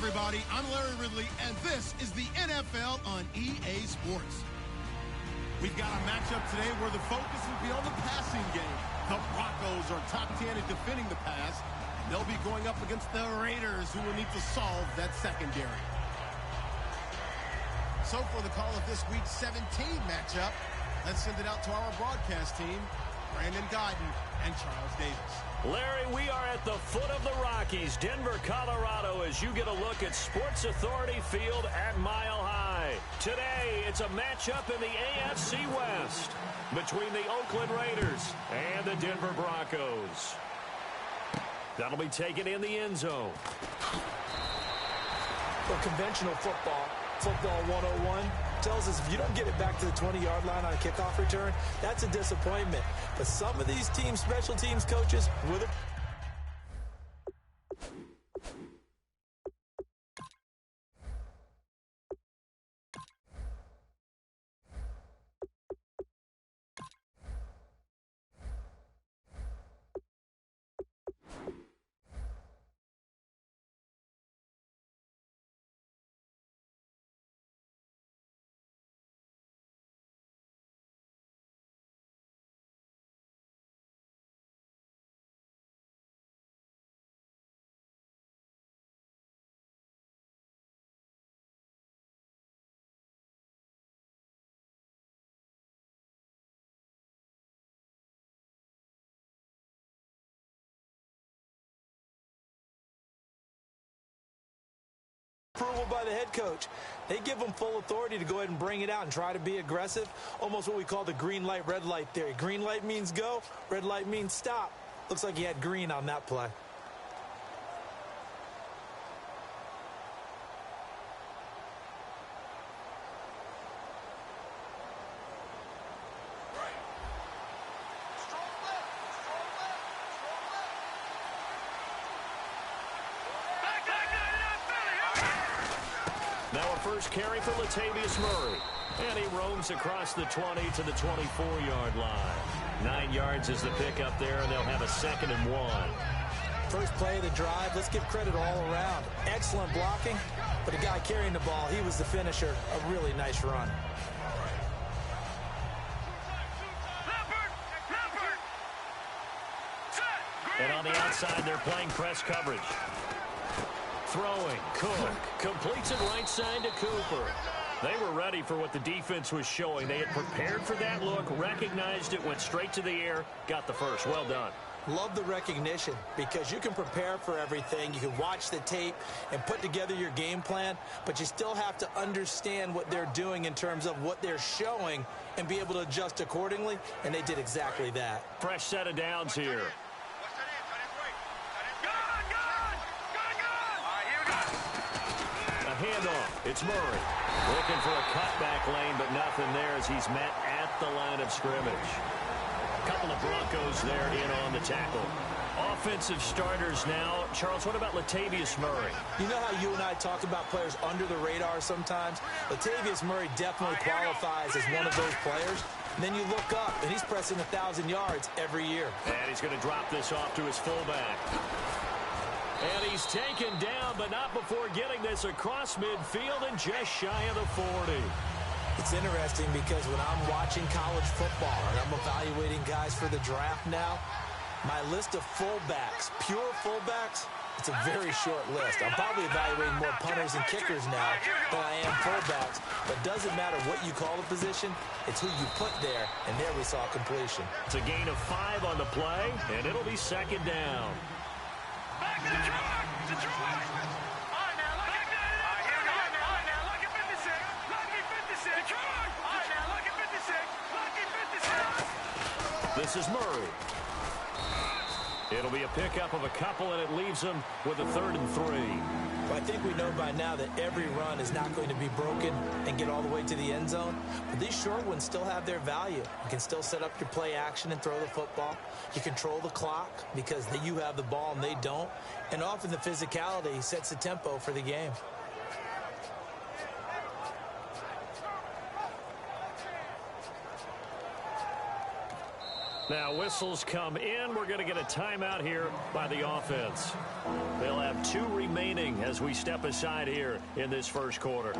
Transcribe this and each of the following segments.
everybody. I'm Larry Ridley, and this is the NFL on EA Sports. We've got a matchup today where the focus will be on the passing game. The Broncos are top 10 at defending the pass, and they'll be going up against the Raiders, who will need to solve that secondary. So for the call of this week's 17 matchup, let's send it out to our broadcast team, Brandon Godden and Charles Davis. Larry, we are at the foot of the Rockies, Denver, Colorado, as you get a look at Sports Authority Field at Mile High. Today, it's a matchup in the AFC West between the Oakland Raiders and the Denver Broncos. That'll be taken in the end zone. For conventional football 101 tells us if you don't get it back to the 20-yard line on a kickoff return, that's a disappointment. But some of these teams, special teams coaches, with a approval by the head coach. They give them full authority to go ahead and bring it out and try to be aggressive. Almost what we call the green light, red light theory. Green light means go, red light means stop. Looks like he had green on that play. First carry for Latavius Murray. And he roams across the 20 to the 24-yard line. 9 yards is the pickup there, and they'll have a 2nd and 1. First play of the drive, let's give credit all around. Excellent blocking, but the guy carrying the ball, he was the finisher. A really nice run. And on the outside, they're playing press coverage. Throwing, Cook completes it right side to Cooper. They were ready for what the defense was showing. They had prepared for that look, recognized it, went straight to the air, got the first. Well done. Love the recognition because you can prepare for everything. You can watch the tape and put together your game plan, but you still have to understand what they're doing in terms of what they're showing and be able to adjust accordingly, and they did exactly that. Fresh set of downs here. Handoff. It's Murray. Looking for a cutback lane, but nothing there as he's met at the line of scrimmage. A couple of Broncos there in on the tackle. Offensive starters now. Charles, what about Latavius Murray? You know how you and I talk about players under the radar sometimes? Latavius Murray definitely qualifies as one of those players. And then you look up, and he's pressing 1,000 yards every year. And he's going to drop this off to his fullback. And he's taken down, but not before getting this across midfield and just shy of the 40. It's interesting because when I'm watching college football and I'm evaluating guys for the draft now, my list of fullbacks, pure fullbacks, it's a very short list. I'm probably evaluating more punters and kickers now than I am fullbacks. But it doesn't matter what you call a position, it's who you put there, and there we saw completion. It's a gain of 5 on the play, and it'll be 2nd down. Back to the truck! To truck! All right, now, look at that! All right, now, look at 56! Lucky 56! All right, now, look at 56! Lucky 56! This is Murray. It'll be a pickup of a couple, and it leaves them with a 3rd and 3. Well, I think we know by now that every run is not going to be broken and get all the way to the end zone. But these short ones still have their value. You can still set up your play action and throw the football. You control the clock because you have the ball and they don't. And often the physicality sets the tempo for the game. Now, whistles come in. We're going to get a timeout here by the offense. They'll have 2 remaining as we step aside here in this first quarter.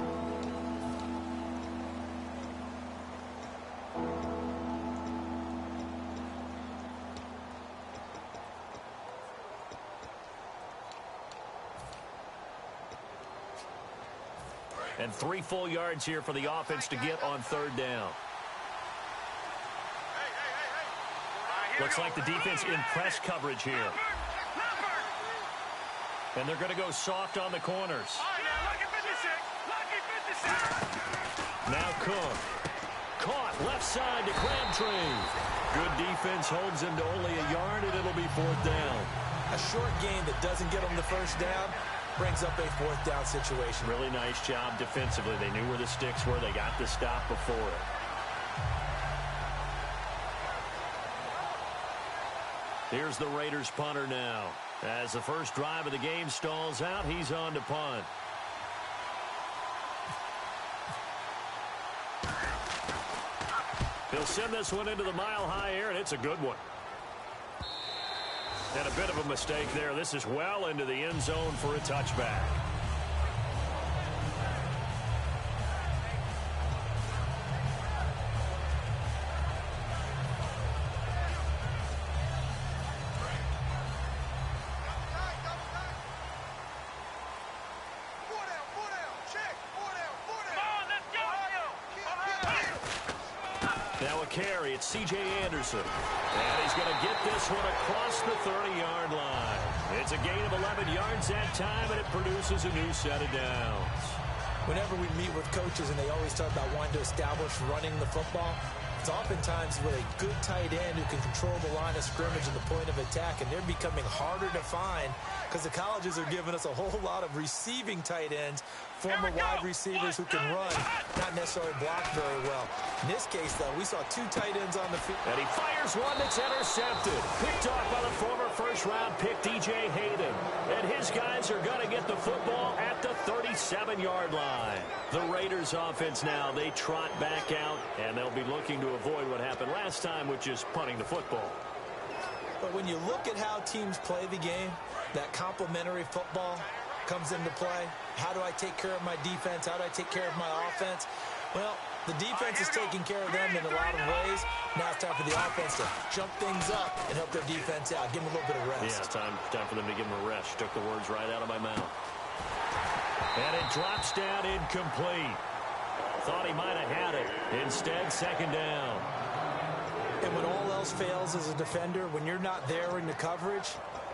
And 3 full yards here for the offense to get on 3rd down. Looks like the defense in press coverage here. And they're going to go soft on the corners. Now Cook. Caught left side to Crabtree. Good defense holds him to only a yard, and it'll be 4th down. A short game that doesn't get them the first down brings up a 4th down situation. Really nice job defensively. They knew where the sticks were. They got the stop before it. Here's the Raiders punter now. As the first drive of the game stalls out, he's on to punt. He'll send this one into the mile-high air, and it's a good one. And a bit of a mistake there. This is well into the end zone for a touchback. Now a carry, it's C.J. Anderson. And he's going to get this one across the 30-yard line. It's a gain of 11 yards that time, and it produces a new set of downs. Whenever we meet with coaches and they always talk about wanting to establish running the football, it's oftentimes with a good tight end who can control the line of scrimmage and the point of attack, and they're becoming harder to find because the colleges are giving us a whole lot of receiving tight ends, former wide receivers who can run, not necessarily block very well. In this case, though, we saw 2 tight ends on the field. And he fires one that's intercepted. Picked off by the former first-round pick, D.J. Hayden. And his guys are going to get the football at the 37-yard line. The Raiders offense now, they trot back out, and they'll be looking to avoid what happened last time, which is punting the football. But when you look at how teams play the game, that complementary football comes into play. How do I take care of my defense? How do I take care of my offense? Well, the defense is taking care of them in a lot of ways. Now it's time for the offense to jump things up and help their defense out. Give them a little bit of rest. Yeah, time for them to give them a rest. Took the words right out of my mouth. And it drops down incomplete. Thought he might have had it. Instead, 2nd down. And when all else fails as a defender, when you're not there in the coverage,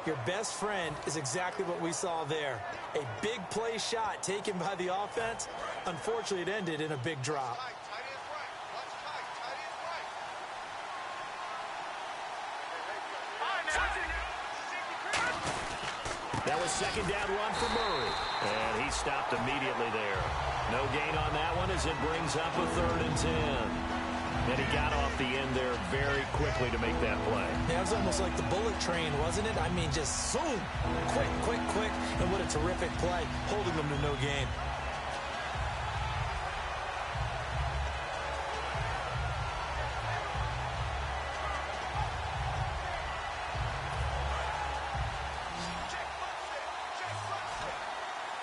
your best friend is exactly what we saw there. A big play shot taken by the offense. Unfortunately, it ended in a big drop. That was 2nd down run for Murray. And he stopped immediately there. No gain on that one as it brings up a 3rd and 10. And he got off the end there very quickly to make that play. Yeah, it was almost like the bullet train, wasn't it? I mean, just zoom. Quick, quick, quick. And what a terrific play, holding them to no gain.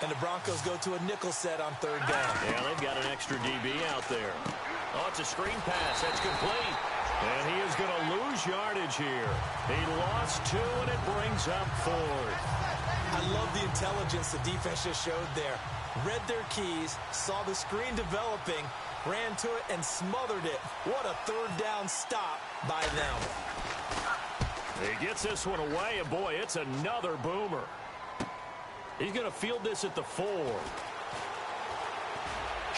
And the Broncos go to a nickel set on 3rd down. Yeah, they've got an extra DB out there. Oh, it's a screen pass. That's complete. And he is going to lose yardage here. He lost 2, and it brings up 4th. I love the intelligence the defense just showed there. Read their keys, saw the screen developing, ran to it, and smothered it. What a 3rd down stop by them. He gets this one away, and boy, it's another boomer. He's going to field this at the 4.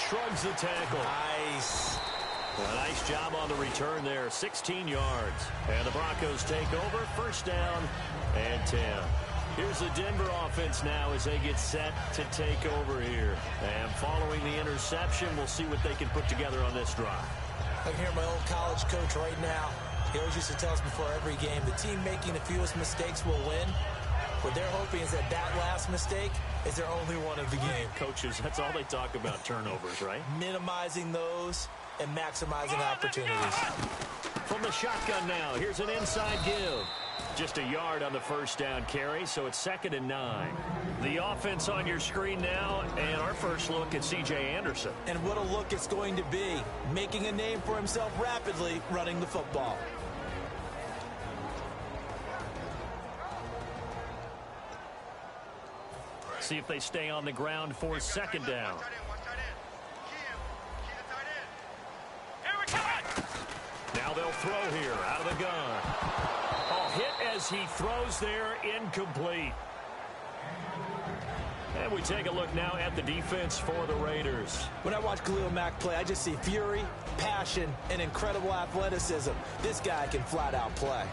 Shrugs the tackle. Nice. A nice job on the return there. 16 yards. And the Broncos take over. 1st down and 10. Here's the Denver offense now as they get set to take over here. And following the interception, we'll see what they can put together on this drive. I can hear my old college coach right now. He always used to tell us before every game, the team making the fewest mistakes will win. What they're hoping is that last mistake is their only one of the game. Coaches, that's all they talk about, turnovers, right? Minimizing those and maximizing opportunities. From the shotgun now, here's an inside give. Just a yard on the first down carry, so it's 2nd and 9. The offense on your screen now, and our first look at C.J. Anderson. And what a look it's going to be, making a name for himself rapidly running the football. See if they stay on the ground for 2nd down. Now they'll throw here out of the gun. Oh, hit as he throws there, incomplete. And we take a look now at the defense for the Raiders. When I watch Khalil Mack play, I just see fury, passion, and incredible athleticism. This guy can flat out play.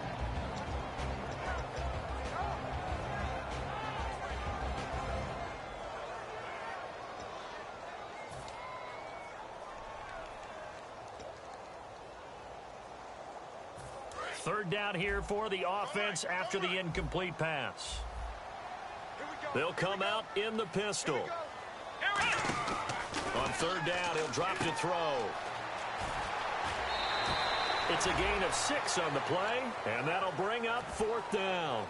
Third down here for the offense after the incomplete pass. They'll come out in the pistol. On 3rd down, he'll drop to throw. It's a gain of 6 on the play, and that'll bring up 4th down.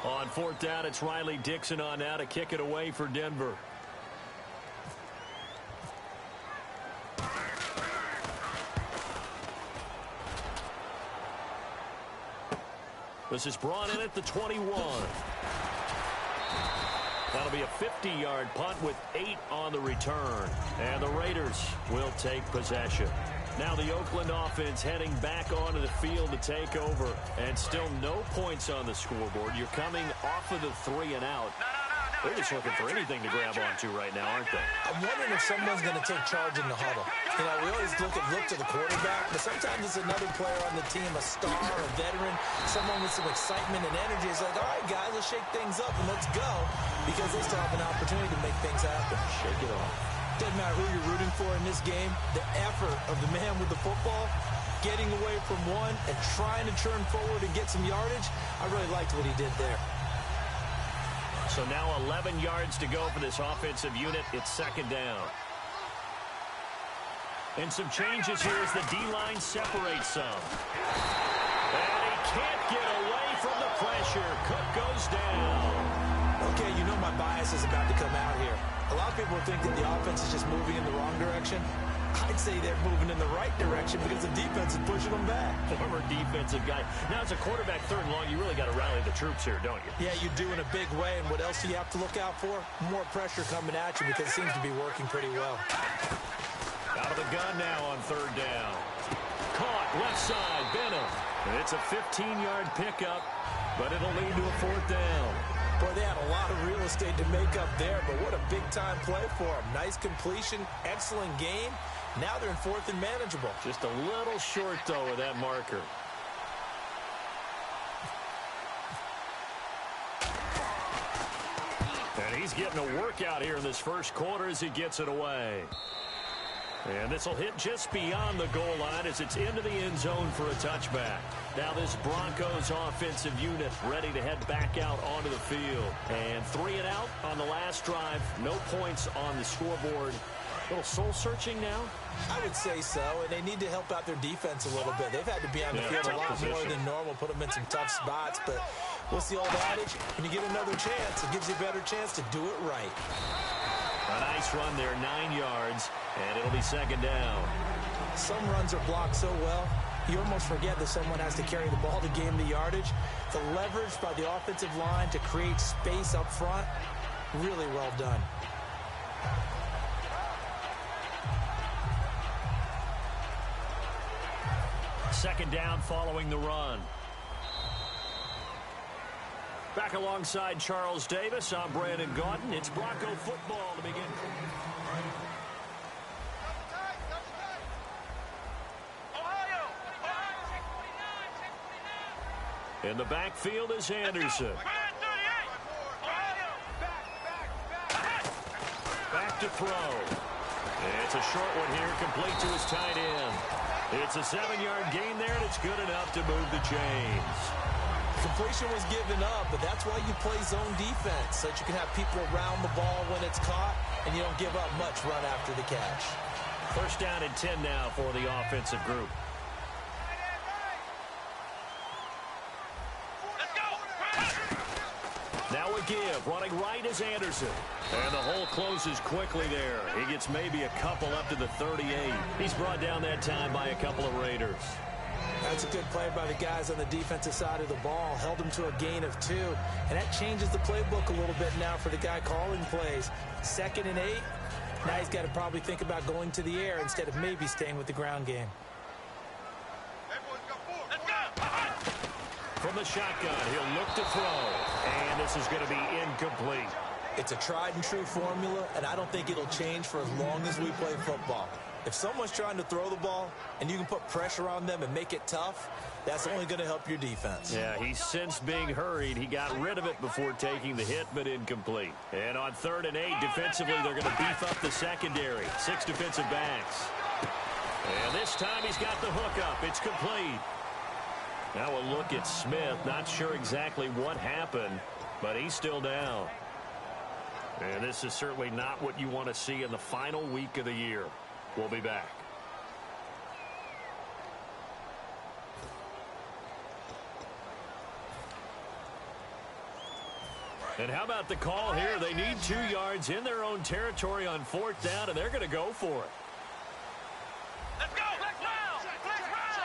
On 4th down, it's Riley Dixon on now to kick it away for Denver. This is brought in at the 21. That'll be a 50-yard punt with 8 on the return. And the Raiders will take possession. Now the Oakland offense heading back onto the field to take over. And still no points on the scoreboard. You're coming off of the 3 and out. They're just looking for anything to grab onto right now, aren't they? I'm wondering if someone's going to take charge in the huddle. You know, we always look to the quarterback, but sometimes it's another player on the team, a star, a veteran, someone with some excitement and energy. It's like, all right, guys, let's shake things up and let's go, because they still have an opportunity to make things happen. Shake it off. Doesn't matter who you're rooting for in this game, the effort of the man with the football, getting away from one and trying to turn forward and get some yardage, I really liked what he did there. So now 11 yards to go for this offensive unit. It's 2nd down. And some changes here as the D-line separates some. And he can't get away from the pressure. Cook goes down. Okay, you know my bias is about to come out here. A lot of people think that the offense is just moving in the wrong direction. I'd say they're moving in the right direction because the defense is pushing them back. Former defensive guy. Now, as a quarterback 3rd and long, you really got to rally the troops here, don't you? Yeah, you do in a big way. And what else do you have to look out for? More pressure coming at you because it seems to be working pretty well. Out of the gun now on 3rd down. Caught left side, Benham. And it's a 15-yard pickup, but it'll lead to a 4th down. Boy, they had a lot of real estate to make up there, but what a big-time play for them. Nice completion, excellent game. Now they're in 4th and manageable. Just a little short, though, of that marker. And he's getting a workout here in this first quarter as he gets it away. And this will hit just beyond the goal line as it's into the end zone for a touchback. Now this Broncos offensive unit ready to head back out onto the field. And 3 and out on the last drive. No points on the scoreboard. A little soul-searching now? I would say so, and they need to help out their defense a little bit. They've had to be on the field a lot more than normal, put them in some tough spots. But what's the old adage? When you get another chance, it gives you a better chance to do it right. A nice run there, 9 yards, and it'll be 2nd down. Some runs are blocked so well, you almost forget that someone has to carry the ball to gain the yardage. The leverage by the offensive line to create space up front, really well done. Second down following the run. Back alongside Charles Davis, I'm Brandon Gaudin. It's Bronco football to begin. In the backfield is Anderson. Back to throw. It's a short one here, complete to his tight end. It's a 7-yard gain there, and it's good enough to move the chains. Completion was given up, but that's why you play zone defense, so that you can have people around the ball when it's caught, and you don't give up much run after the catch. First down and 10 now for the offensive group. Now a give. Running right is Anderson. And the hole closes quickly there. He gets maybe a couple up to the 38. He's brought down that time by a couple of Raiders. That's a good play by the guys on the defensive side of the ball. Held him to a gain of 2. And that changes the playbook a little bit now for the guy calling plays. 2nd and 8. Now he's got to probably think about going to the air instead of maybe staying with the ground game. From the shotgun, he'll look to throw. And this is going to be incomplete. It's a tried and true formula, and I don't think it'll change for as long as we play football. If someone's trying to throw the ball and you can put pressure on them and make it tough, that's only going to help your defense. Yeah, he sensed being hurried. He got rid of it before taking the hit, but incomplete. And on 3rd and 8, defensively, they're going to beef up the secondary. 6 defensive backs. And this time he's got the hook up. It's complete. Now a look at Smith. Not sure exactly what happened, but he's still down. And this is certainly not what you want to see in the final week of the year. We'll be back. And how about the call here? They need 2 yards in their own territory on 4th down, and they're going to go for it. Let's go! Let's round! Let's round!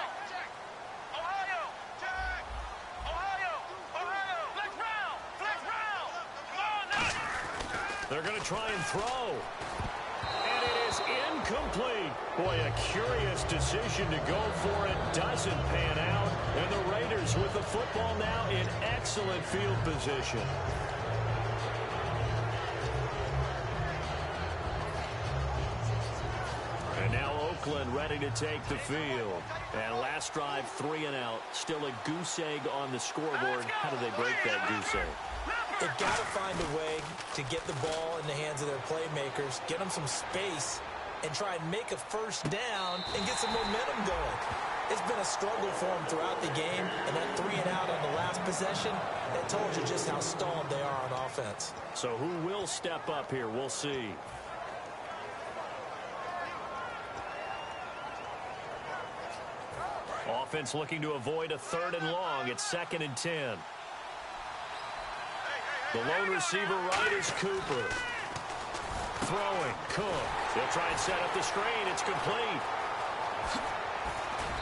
Ohio! Ohio! Ohio! Let's round! Let's round! Come on now! They're going to try and throw. And it is incomplete. Boy, a curious decision to go for it. Doesn't pan out. And the Raiders with the football now in excellent field position. And now Oakland ready to take the field. And last drive, 3 and out. Still a goose egg on the scoreboard. How do they break that goose egg? They've got to find a way to get the ball in the hands of their playmakers, get them some space, and try and make a first down and get some momentum going. It's been a struggle for them throughout the game, and that 3 and out on the last possession, that told you just how stalled they are on offense. So who will step up here? We'll see. Offense looking to avoid a 3rd and long. It's 2nd and 10. The lone receiver right is Cooper. Throwing, Cook. He'll try and set up the screen. It's complete.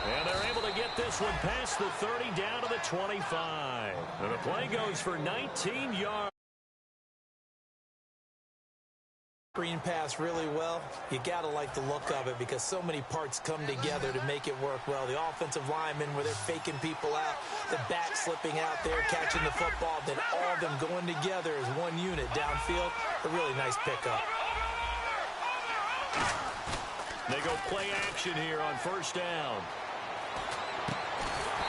And they're able to get this one past the 30 down to the 25. And the play goes for 19 yards. Screen pass really well. You got to like the look of it because so many parts come together to make it work well. The offensive linemen where they're faking people out, the back slipping out there, catching the football, then all of them going together as one unit downfield. A really nice pickup. They go play action here on 1st down.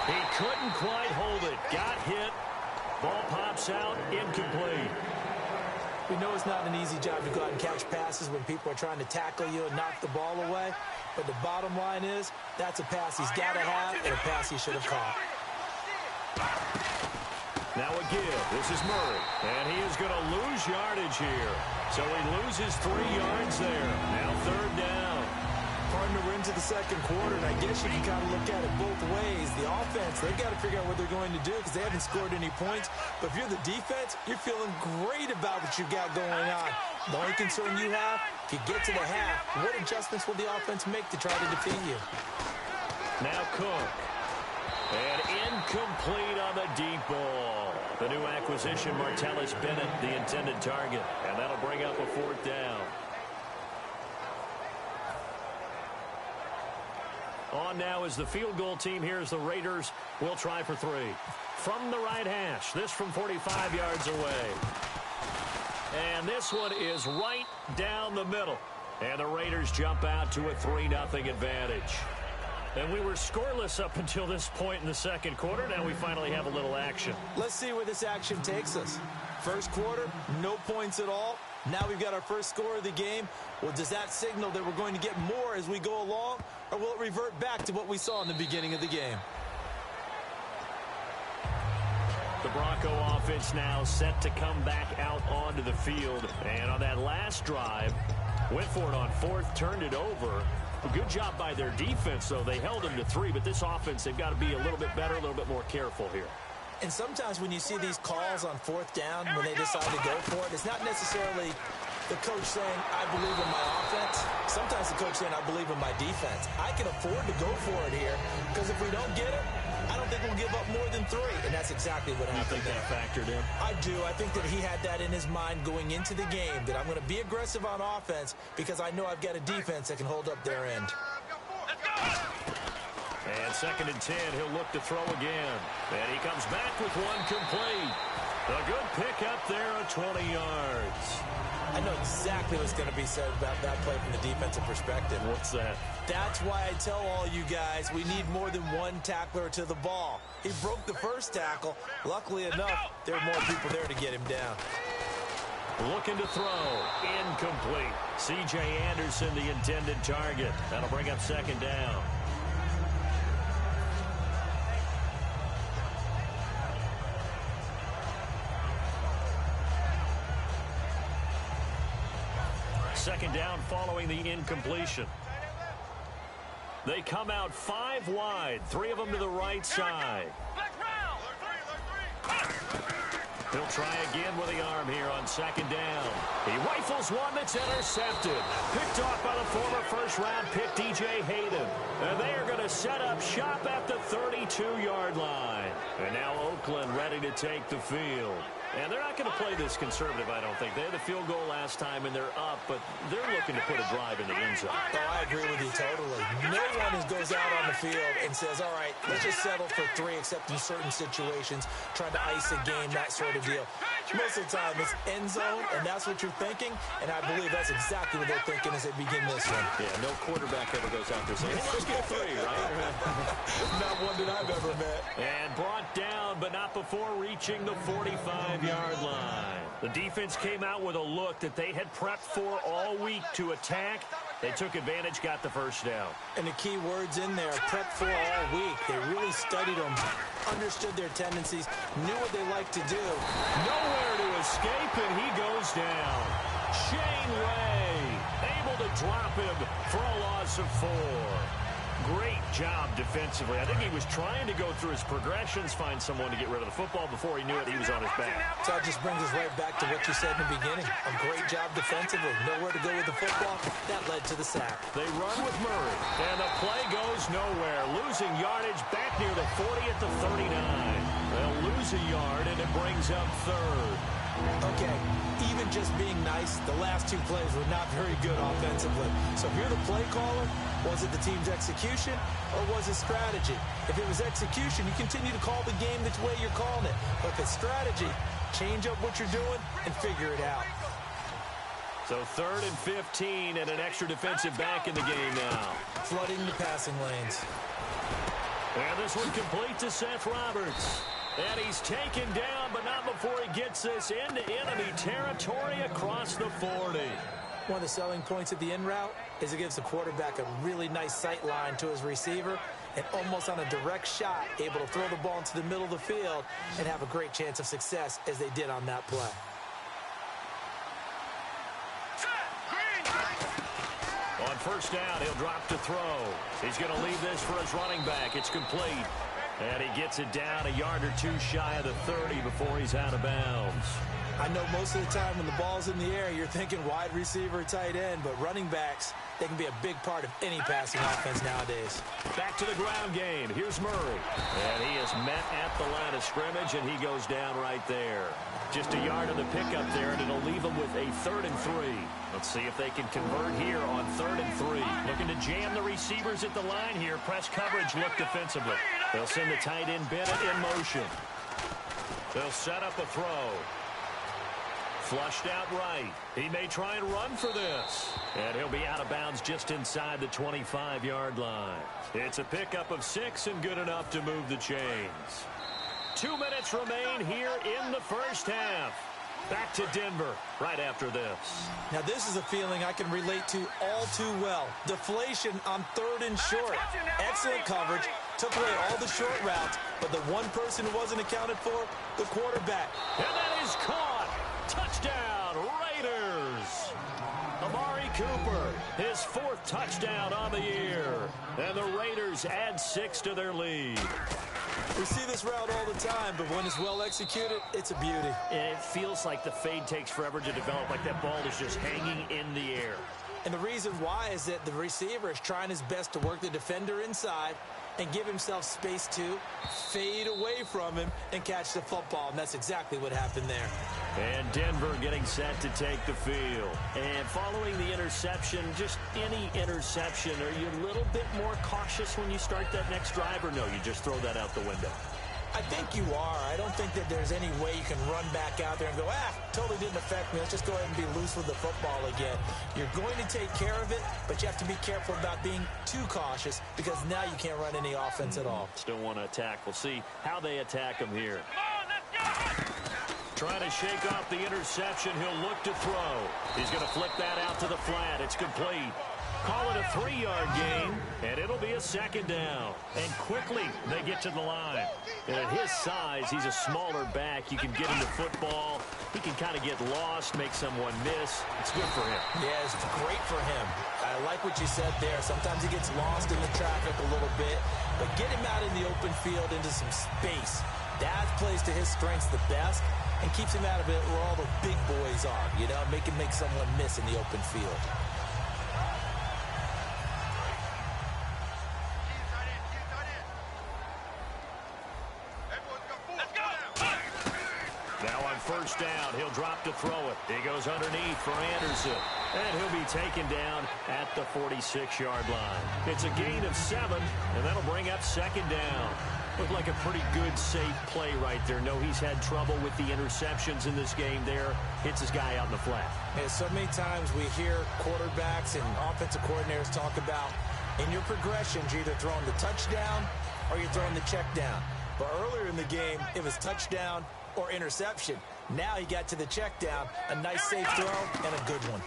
He couldn't quite hold it. Got hit. Ball pops out. Incomplete. We know it's not an easy job to go out and catch passes when people are trying to tackle you and knock the ball away. But the bottom line is, that's a pass he's got to have and a pass he should have caught. Now a give. This is Murray. And he is going to lose yardage here. So he loses 3 yards there. Now 3rd down. Partner, we're into the 2nd quarter, and I guess you can kind of look at it both ways. The offense, they've got to figure out what they're going to do because they haven't scored any points. But if you're the defense, you're feeling great about what you've got going on. The only concern you have, if you get to the half, what adjustments will the offense make to try to defeat you? Now Cook. And incomplete on the deep ball. The new acquisition, Martellus Bennett, the intended target. And that'll bring up a 4th down. On now is the field goal team. Here's the Raiders. We'll try for 3. From the right hash. This from 45 yards away. And this one is right down the middle. And the Raiders jump out to a 3-0 advantage. And we were scoreless up until this point in the 2nd quarter. Now we finally have a little action. Let's see where this action takes us. 1st quarter, no points at all. Now we've got our first score of the game. Well, does that signal that we're going to get more as we go along? Or will it revert back to what we saw in the beginning of the game? The Bronco offense now set to come back out onto the field. And on that last drive, went for it on 4th, turned it over. Well, good job by their defense, though. They held them to 3, but this offense, they've got to be a little bit better, a little bit more careful here. And sometimes when you see these calls on 4th down, when they decide to go for it, it's not necessarily the coach saying, I believe in my offense. Sometimes the coach saying, I believe in my defense. I can afford to go for it here because if we don't get it, I don't think we'll give up more than 3. And that's exactly what happened. You think that factored in? I do. I think that he had that in his mind going into the game, that I'm going to be aggressive on offense because I know I've got a defense that can hold up their end. And 2nd and 10, he'll look to throw again. And he comes back with one complete. A good pickup there at 20 yards. I know exactly what's going to be said about that play from the defensive perspective. What's that? That's why I tell all you guys we need more than one tackler to the ball. He broke the first tackle. Luckily enough, there were more people there to get him down. Looking to throw. Incomplete. C.J. Anderson, the intended target. That'll bring up 2nd down. Second down following the incompletion. They come out 5 wide, 3 of them to the right side. He'll try again with the arm here on 2nd down. He rifles one that's intercepted. Picked off by the former first-round pick, DJ Hayden. And they are going to set up shop at the 32-yard line. And now Oakland ready to take the field. And they're not going to play this conservative, I don't think. They had the field goal last time, and they're up, but they're looking to put a drive in the end zone. Oh, I agree with you totally. No one goes out on the field and says, all right, let's just settle for 3, except in certain situations, trying to ice a game, that sort of deal. Most of the time, it's end zone, and that's what you're thinking, and I believe that's exactly what they're thinking as they begin this one. Yeah, no quarterback ever goes out there saying, hey, let's get 3, right? Not one that I've ever met. And brought down, but not before reaching the 45-yard line. The defense came out with a look that they had prepped for all week to attack. They took advantage, got the first down. And the key words in there, prepped for all week. They really studied them, understood their tendencies, knew what they like to do. Nowhere to escape, and he goes down. Shane Ray able to drop him for a loss of 4. Great job defensively. I think he was trying to go through his progressions, find someone to get rid of the football. Before he knew it, he was on his back. So that just brings us right back to what you said in the beginning. A great job defensively. Nowhere to go with the football. That led to the sack. They run with Murray, and the play goes nowhere. Losing yardage back near the 40 at the 39. They'll lose a yard, and it brings up 3rd. Okay, even just being nice, the last 2 plays were not very good offensively. So if you're the play caller, was it the team's execution or was it strategy? If it was execution, you continue to call the game the way you're calling it. But if it's strategy, change up what you're doing and figure it out. So 3rd and 15 and an extra defensive back in the game now. Flooding the passing lanes. And this one complete to Seth Roberts. And he's taken down, but not before he gets this into enemy territory across the 40. One of the selling points of the in route is it gives the quarterback a really nice sight line to his receiver and almost on a direct shot able to throw the ball into the middle of the field and have a great chance of success as they did on that play. On 1st down, he'll drop to throw. He's going to leave this for his running back. It's complete. And he gets it down a yard or 2 shy of the 30 before he's out of bounds. I know most of the time when the ball's in the air, you're thinking wide receiver, tight end, but running backs, they can be a big part of any passing offense nowadays. Back to the ground game. Here's Murray. And he is met at the line of scrimmage, and he goes down right there. Just a yard of the pickup there, and it'll leave him with a 3rd and 3. Let's see if they can convert here on 3rd and 3. Looking to jam the receivers at the line here. Press coverage look defensively. They'll send the tight end Bennett in motion. They'll set up a throw. Flushed out right. He may try and run for this. And he'll be out of bounds just inside the 25-yard line. It's a pickup of 6 and good enough to move the chains. 2 minutes remain here in the first half. Back to Denver right after this. Now, this is a feeling I can relate to all too well. Deflation on 3rd and short. Excellent coverage. Took away all the short routes, but the one person who wasn't accounted for, the quarterback. And that is caught. Touchdown, Raiders. Amari Cooper His 4th touchdown on the year. And the Raiders add 6 to their lead. We see this route all the time, but when it's well executed, it's a beauty. And it feels like the fade takes forever to develop, like that ball is just hanging in the air. And the reason why is that the receiver is trying his best to work the defender inside and give himself space to fade away from him and catch the football. And that's exactly what happened there. And Denver getting set to take the field. And following the interception, just any interception, are you a little bit more cautious when you start that next drive, or no, you just throw that out the window? I think you are. I don't think that there's any way you can run back out there and go, totally didn't affect me. Let's just go ahead and be loose with the football again. You're going to take care of it, but you have to be careful about being too cautious because now you can't run any offense at all. Still want to attack. We'll see how they attack him here. Trying to shake off the interception. He'll look to throw. He's going to flip that out to the flat. It's complete. Call it a 3-yard gain, and it'll be a 2nd down. And quickly, they get to the line. And at his size, he's a smaller back. You can get him the football. He can kind of get lost, make someone miss. It's good for him. Yeah, it's great for him. I like what you said there. Sometimes he gets lost in the traffic a little bit, but get him out in the open field into some space. That plays to his strengths the best and keeps him out of it where all the big boys are, make him make someone miss in the open field. Now on 1st down, he'll drop to throw it. He goes underneath for Anderson. And he'll be taken down at the 46-yard line. It's a gain of 7, and that'll bring up 2nd down. Looked like a pretty good, safe play right there. No, he's had trouble with the interceptions in this game there. Hits his guy out in the flat. And so many times we hear quarterbacks and offensive coordinators talk about in your progressions, you're either throwing the touchdown or you're throwing the check down. But earlier in the game, it was touchdown or interception. Now he got to the check down, a nice safe throw, and a good one.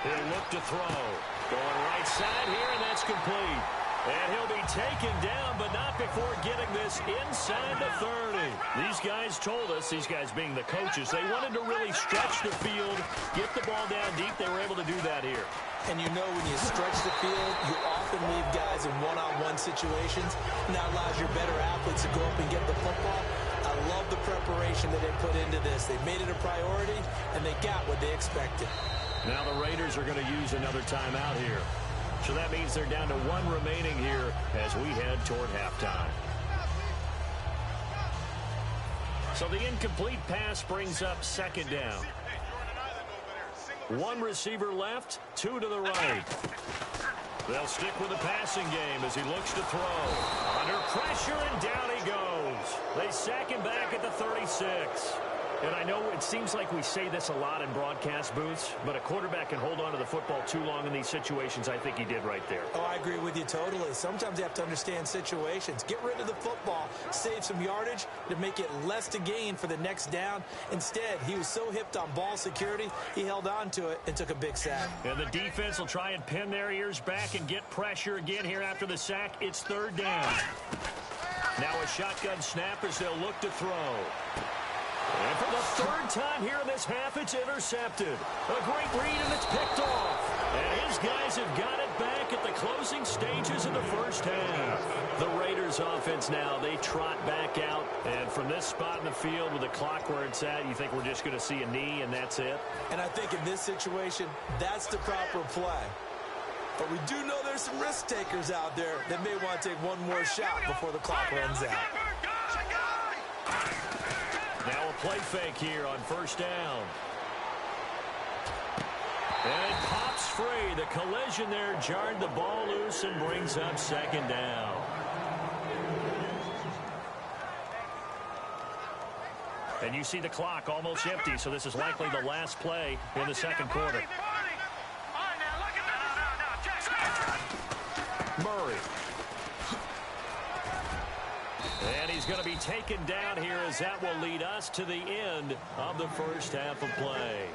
He'll look to throw. Going right side here, and that's complete. And he'll be taken down, but not before getting this inside the 30. These guys told us, these guys being the coaches, they wanted to really stretch the field, get the ball down deep. They were able to do that here. And when you stretch the field, you often leave guys in one-on-one situations, and that allows your better athletes to go up and get the football. I love the preparation that they put into this. They made it a priority, and they got what they expected. Now the Raiders are going to use another timeout here. So that means they're down to 1 remaining here as we head toward halftime. So the incomplete pass brings up 2nd down. 1 receiver left, 2 to the right. They'll stick with the passing game as he looks to throw. Under pressure, and down he goes. They sack him back at the 36. And I know it seems like we say this a lot in broadcast booths, but a quarterback can hold on to the football too long in these situations. I think he did right there. Oh, I agree with you totally. Sometimes you have to understand situations. Get rid of the football, save some yardage to make it less to gain for the next down. Instead, he was so hipped on ball security, he held on to it and took a big sack. And the defense will try and pin their ears back and get pressure again here after the sack. It's 3rd down. Now a shotgun snap as they'll look to throw. And for the 3rd time here in this half, it's intercepted. A great read, and it's picked off. And his guys have got it back at the closing stages of the 1st half. The Raiders offense now, they trot back out. And from this spot in the field with the clock where it's at, you think we're just going to see a knee and that's it? And I think in this situation, that's the proper play. But we do know there's some risk takers out there that may want to take one more shot before the clock runs out. Now a play fake here on 1st down. And it pops free. The collision there jarred the ball loose and brings up 2nd down. And you see the clock almost empty, so this is likely the last play in the 2nd quarter. Murray. And he's going to be taken down here as that will lead us to the end of the 1st half of play.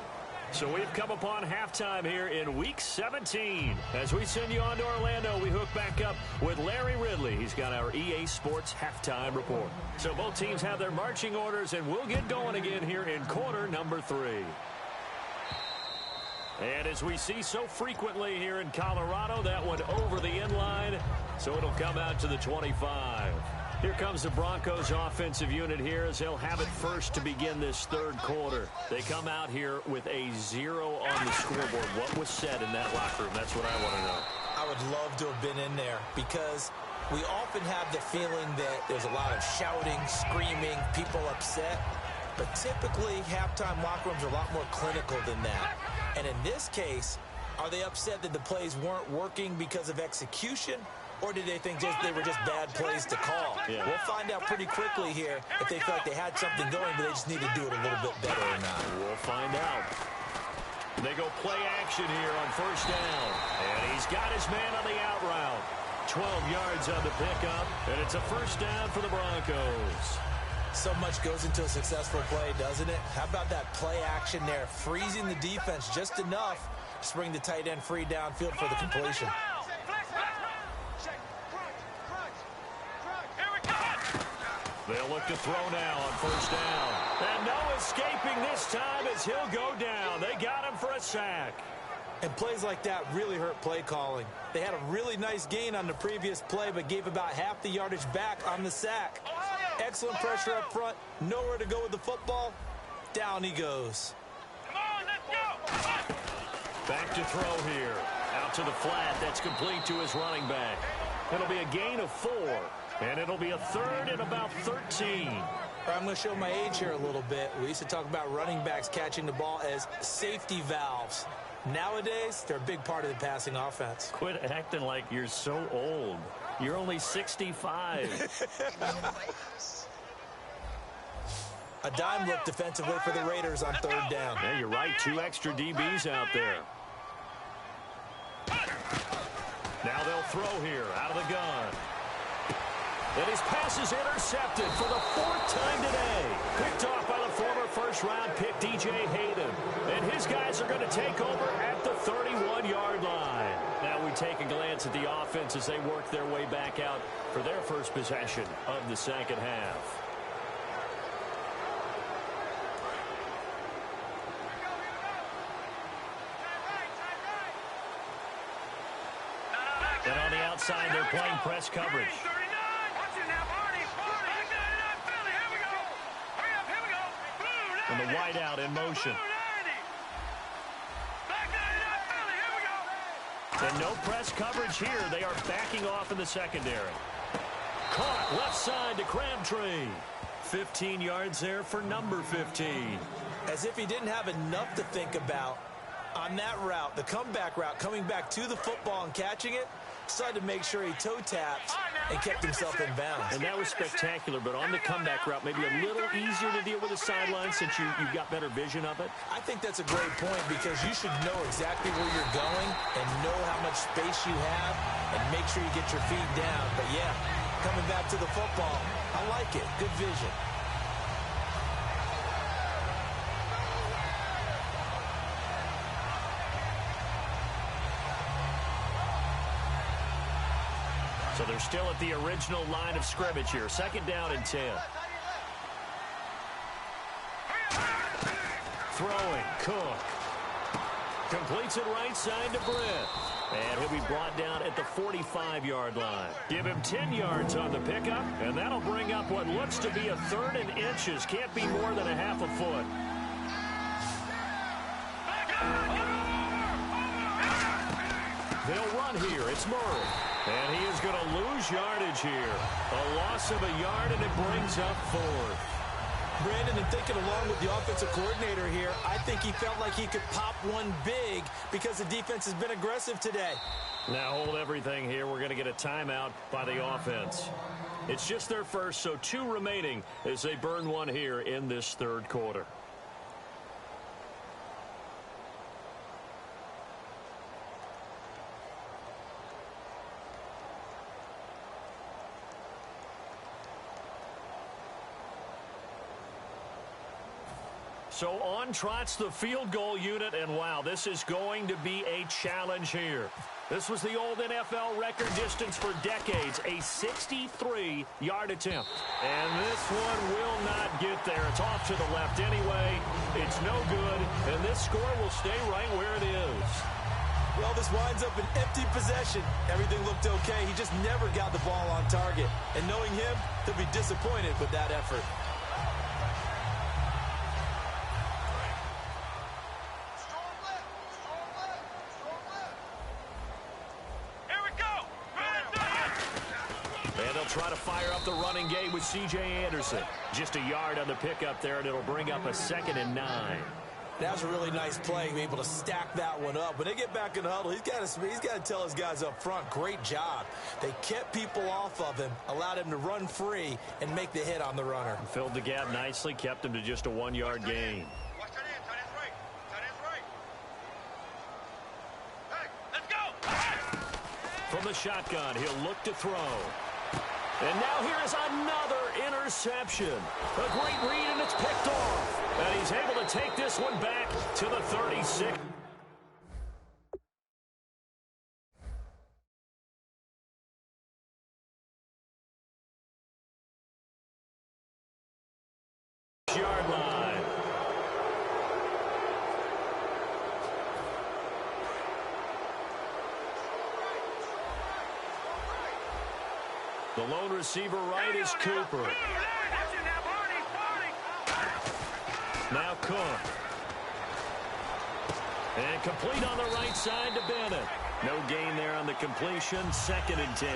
So we've come upon halftime here in Week 17. As we send you on to Orlando, we hook back up with Larry Ridley. He's got our EA Sports halftime report. So both teams have their marching orders, and we'll get going again here in quarter number 3. And as we see so frequently here in Colorado, that one over the end line, so it'll come out to the 25. Here comes the Broncos offensive unit here as they'll have it first to begin this third quarter. They come out here with a 0 on the scoreboard. What was said in that locker room? That's what I want to know. I would love to have been in there because we often have the feeling that there's a lot of shouting, screaming, people upset. But typically, halftime locker rooms are a lot more clinical than that. And in this case, are they upset that the plays weren't working because of execution? Or did they think they were just bad plays to call? Yeah. We'll find out pretty quickly here if they feel like they had something going, but they just need to do it a little bit better or not. We'll find out. They go play action here on first down. And he's got his man on the out route. 12 yards on the pickup, and it's a first down for the Broncos. So much goes into a successful play, doesn't it? How about that play action there, freezing the defense just enough to bring the tight end free downfield for the completion. They'll look to throw now on first down. And no escaping this time as he'll go down. They got him for a sack. And plays like that really hurt play calling. They had a really nice gain on the previous play, but gave about half the yardage back on the sack. Excellent pressure up front. Nowhere to go with the football. Down he goes. Come on, let's go. Back to throw here. Out to the flat. That's complete to his running back. It'll be a gain of 4. And it'll be a third and about 13. I'm going to show my age here a little bit. We used to talk about running backs catching the ball as safety valves. Nowadays, they're a big part of the passing offense. Quit acting like you're so old. You're only 65. A dime look defensively for the Raiders on third down. Yeah, you're right. 2 extra DBs out there. Now they'll throw here out of the gun. And his pass is intercepted for the 4th time today. Picked off by the former first-round pick, DJ Hayden. And his guys are going to take over at the 31-yard line. Now we take a glance at the offense as they work their way back out for their first possession of the second half. And on the outside, they're playing press coverage. And the wideout in motion. And no press coverage here. They are backing off in the secondary. Caught left side to Crabtree. 15 yards there for number 15. As if he didn't have enough to think about on that route, the comeback route, coming back to the football and catching it, decided to make sure he toe tapped and kept himself in bounds. And that was spectacular, but on the comeback route, maybe a little easier to deal with the sideline since you've got better vision of it. I think that's a great point because you should know exactly where you're going and know how much space you have and make sure you get your feet down. But yeah, coming back to the football, I like it. Good vision. So they're still at the original line of scrimmage here. 2nd down and 10. Throwing, Cook. Completes it right side to Britt. And he'll be brought down at the 45-yard line. Give him 10 yards on the pickup, and that'll bring up what looks to be a 3rd and inches. Can't be more than a half a foot. They'll run here. It's Murray. And he is going to lose yardage here. A loss of a yard, and it brings up 4th. Brandon, and thinking along with the offensive coordinator here, I think he felt like he could pop one big because the defense has been aggressive today. Now hold everything here. We're going to get a timeout by the offense. It's just their first, so 2 remaining as they burn one here in this third quarter. So on trots the field goal unit, and wow, this is going to be a challenge here. This was the old NFL record distance for decades, a 63-yard attempt. And this one will not get there. It's off to the left anyway. It's no good, and this score will stay right where it is. Well, this winds up an empty possession. Everything looked okay. He just never got the ball on target. And knowing him, he'll be disappointed with that effort. Try to fire up the running game with C.J. Anderson. Just a yard on the pickup there, and it'll bring up a 2nd and 9. That was a really nice play, be able to stack that one up. When they get back in the huddle, he's got to tell his guys up front, great job. They kept people off of him, allowed him to run free, and make the hit on the runner. Filled the gap nicely, kept him to just a 1-yard gain. Watch that in. Tight end's right. Tight end's right. Hey, let's go. From the shotgun, he'll look to throw. And now here is another interception. A great read, and it's picked off. And he's able to take this one back to the 36. Yard line. The lone receiver right is Cooper. Now Cook. And complete on the right side to Bennett. No gain there on the completion. 2nd and 10.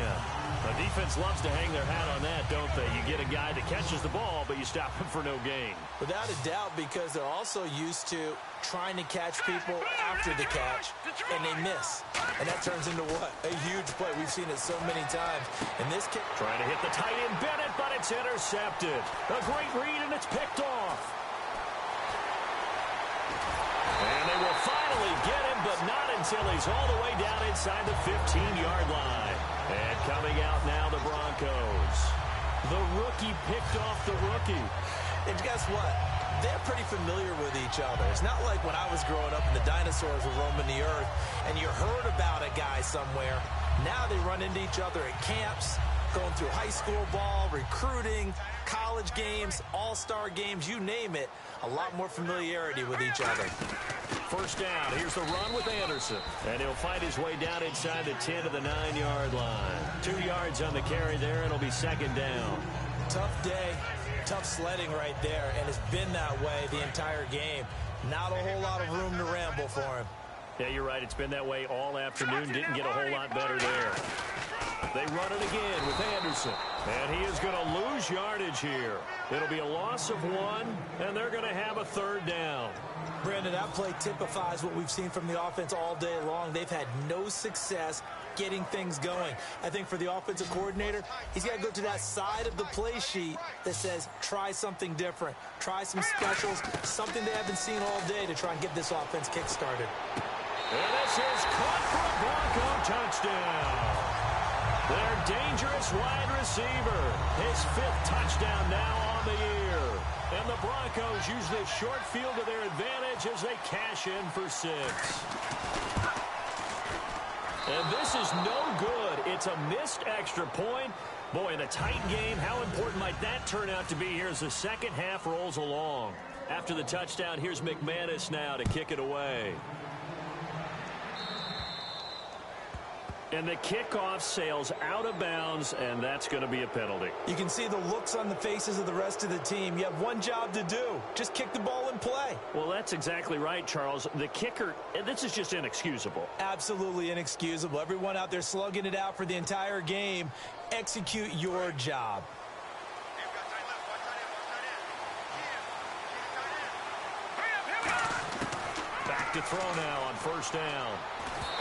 The defense loves to hang their hat on that, don't they? You get a guy that catches the ball, but you stop him for no gain. Without a doubt, because they're also used to trying to catch people after the catch, and they miss. And that turns into what? A huge play. We've seen it so many times. And this kick... Trying to hit the tight end, Bennett, but it's intercepted. A great read, and it's picked off. And they will finally get him, but not until he's all the way down inside the 15-yard line. And coming out now, the Broncos. The rookie picked off the rookie. And guess what? They're pretty familiar with each other. It's not like when I was growing up and the dinosaurs were roaming the earth and you heard about a guy somewhere. Now they run into each other at camps, going through high school ball, recruiting, college games, all-star games, you name it. A lot more familiarity with each other. First down. Here's the run with Anderson. And he'll find his way down inside the 10 to the 9-yard line. 2 yards on the carry there. It'll be 2nd down. Tough day. Tough sledding right there, and it's been that way the entire game. Not a whole lot of room to ramble for him. Yeah, you're right. It's been that way all afternoon. Didn't get a whole lot better there. They run it again with Anderson. And he is going to lose yardage here. It'll be a loss of 1, and they're going to have a 3rd down. Brandon, that play typifies what we've seen from the offense all day long. They've had no success getting things going. I think for the offensive coordinator, he's got to go to that side of the play sheet that says, try something different. Try some specials, something they haven't seen all day to try and get this offense kick-started. And this is caught for a Bronco touchdown. Their dangerous wide receiver. His 5th touchdown now on the year. And the Broncos use this short field to their advantage as they cash in for 6. And this is no good. It's a missed extra point. Boy, in a tight game, how important might that turn out to be here as the second half rolls along? After the touchdown, here's McManus now to kick it away. And the kickoff sails out of bounds, and that's going to be a penalty. You can see the looks on the faces of the rest of the team. You have one job to do. Just kick the ball and play. Well, that's exactly right, Charles. The kicker, this is just inexcusable. Absolutely inexcusable. Everyone out there slugging it out for the entire game. Execute your job. Back to throw now on 1st down.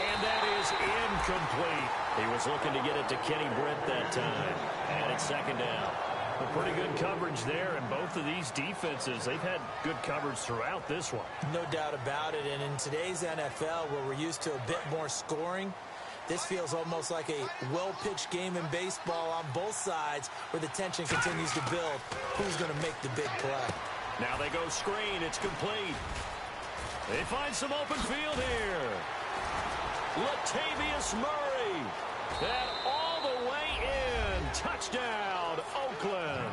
And that is incomplete. He was looking to get it to Kenny Britt that time. And it's 2nd down. A pretty good coverage there, and both of these defenses, they've had good coverage throughout this one. No doubt about it. And in today's NFL, where we're used to a bit more scoring, this feels almost like a well-pitched game in baseball on both sides where the tension continues to build. Who's going to make the big play? Now they go screen. It's complete. They find some open field here. Latavius Murray. And all the way in. Touchdown, Oakland.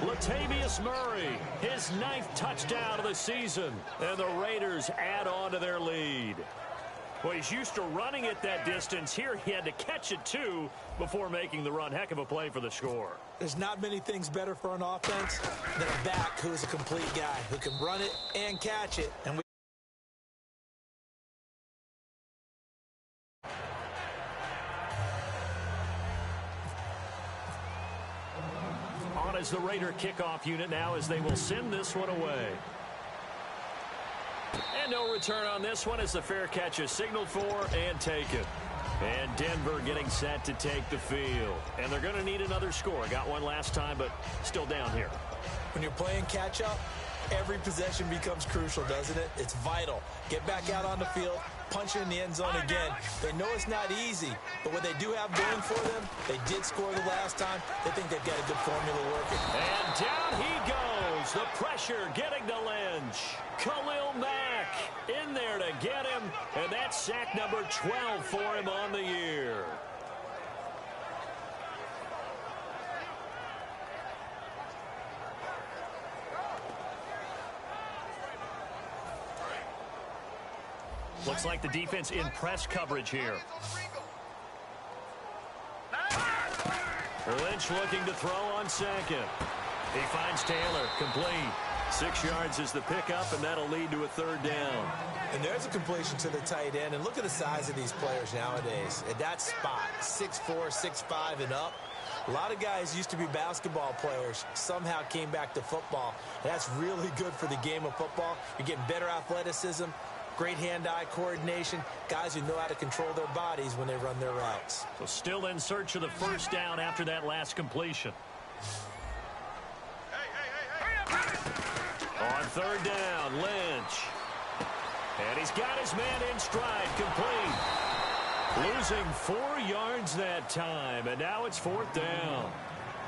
Latavius Murray, his 9th touchdown of the season. And the Raiders add on to their lead. Well, he's used to running it that distance. Here he had to catch it, too, before making the run. Heck of a play for the score. There's not many things better for an offense than a back who is a complete guy who can run it and catch it. And on as the Raider kickoff unit now as they will send this one away. And no return on this one as the fair catch is signaled for and taken. And Denver getting set to take the field. And they're going to need another score. Got one last time, but still down here. When you're playing catch-up, every possession becomes crucial, doesn't it? It's vital. Get back out on the field, punch in the end zone again. They know it's not easy, but what they do have going for them, they did score the last time. They think they've got a good formula working. And down he goes. The pressure getting to Lynch. Khalil Mack in there to get him, and that's sack number 12 for him on the year. Looks like the defense in press coverage here. Lynch looking to throw on second. He finds Taylor, complete. 6 yards is the pickup, and that'll lead to a 3rd down. And there's a completion to the tight end. And look at the size of these players nowadays. At that spot, 6'4", 6'5", and up. A lot of guys used to be basketball players, somehow came back to football. And that's really good for the game of football. You're getting better athleticism, great hand-eye coordination, guys who know how to control their bodies when they run their routes. So still in search of the 1st down after that last completion. On 3rd down, Lynch. And he's got his man in stride, complete. Losing 4 yards that time, and now it's 4th down.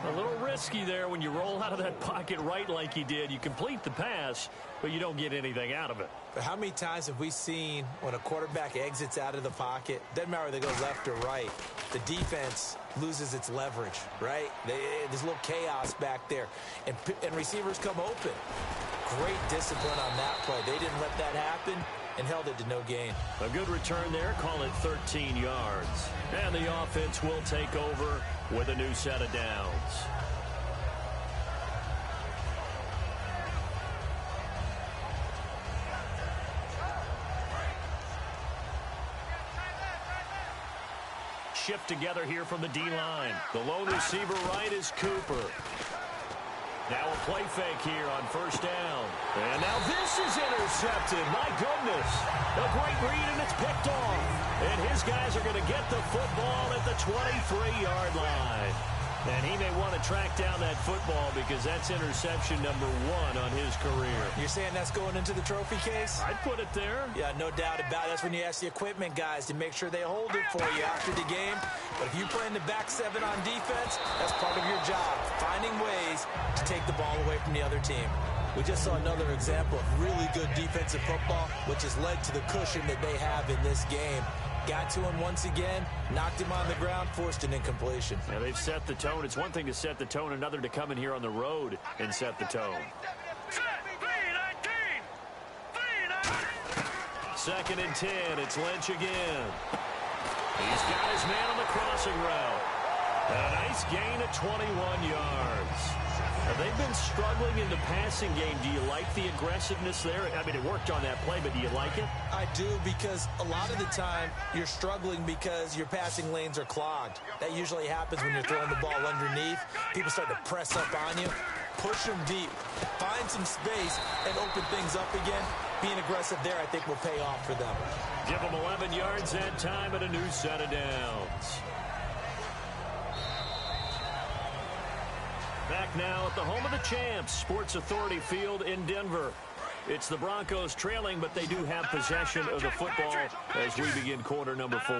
A little risky there when you roll out of that pocket right like he did. You complete the pass, but you don't get anything out of it. But how many times have we seen when a quarterback exits out of the pocket, doesn't matter whether they go left or right, the defense loses its leverage, right? There's a little chaos back there, and receivers come open. Great discipline on that play. They didn't let that happen and held it to no gain. A good return there, call it 13 yards. And the offense will take over with a new set of downs. Shift together here from the D-line. The lone receiver right is Cooper. Now a play fake here on 1st down. And now this is intercepted. My goodness. A great read, and it's picked off. And his guys are going to get the football at the 23-yard line. And he may want to track down that football because that's interception number 1 on his career. You're saying that's going into the trophy case? I'd put it there. Yeah, no doubt about it. That's when you ask the equipment guys to make sure they hold it for you after the game. But if you play in the back 7 on defense, that's part of your job, finding ways to take the ball away from the other team. We just saw another example of really good defensive football, which has led to the cushion that they have in this game. Got to him once again, knocked him on the ground, forced an incompletion. Yeah, they've set the tone. It's one thing to set the tone, another to come in here on the road and set the tone. 2nd and 10. It's Lynch again. He's got his man on the crossing route. A nice gain of 21 yards. Now, they've been struggling in the passing game. Do you like the aggressiveness there? I mean, it worked on that play, but do you like it? I do, because a lot of the time you're struggling because your passing lanes are clogged. That usually happens when you're throwing the ball underneath. People start to press up on you. Push them deep. Find some space and open things up again. Being aggressive there, I think, will pay off for them. Give them 11 yards that time and a new set of downs. Back now at the home of the champs, Sports Authority Field in Denver. It's the Broncos trailing, but they do have possession of the football as we begin quarter number 4.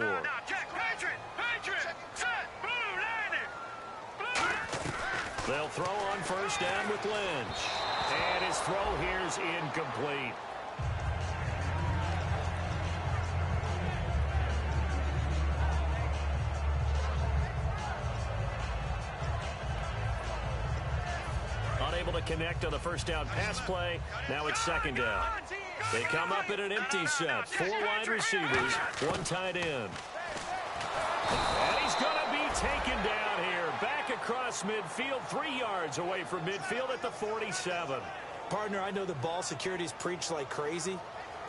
They'll throw on 1st down with Lynch. And his throw here's incomplete. Unable to connect on the first down pass play. Now it's second down. They come up in an empty set. 4 wide receivers, 1 tight end. And he's going to be taken down here. Back across midfield, 3 yards away from midfield at the 47. Partner, I know the ball security's preached like crazy,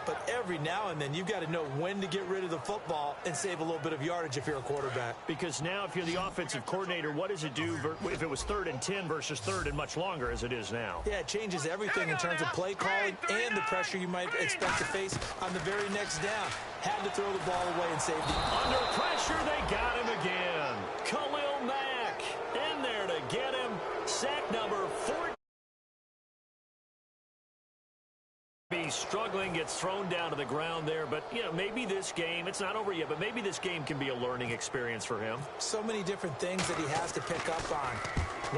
but every now and then you've got to know when to get rid of the football and save a little bit of yardage if you're a quarterback. Because now if you're the offensive coordinator, what does it do if it was 3rd and 10 versus 3rd and much longer as it is now? Yeah, it changes everything in terms of play calling and the pressure you might expect to face on the very next down. Had to throw the ball away and save the... Under pressure, they got him again. Khalil Mack in there to get him. Sack number 14. He's struggling, gets thrown down to the ground there, but, you know, maybe this game, it's not over yet, but maybe this game can be a learning experience for him. So many different things that he has to pick up on.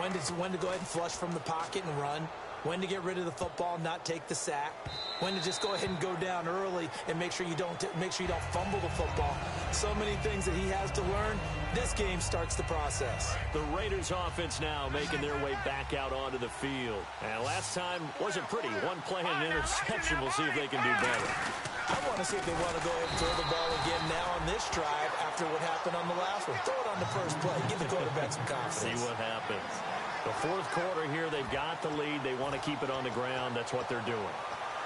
When to go ahead and flush from the pocket and run. When to get rid of the football, not take the sack. When to just go ahead and go down early and make sure you don't fumble the football. So many things that he has to learn. This game starts the process. The Raiders offense now making their way back out onto the field. And last time wasn't pretty. 1 play and an interception. We'll see if they can do better. I want to see if they want to go ahead and throw the ball again now on this drive after what happened on the last one. Throw it on the first play. Give the quarterback some confidence. See what happens. The 4th quarter here, they've got the lead. They want to keep it on the ground. That's what they're doing.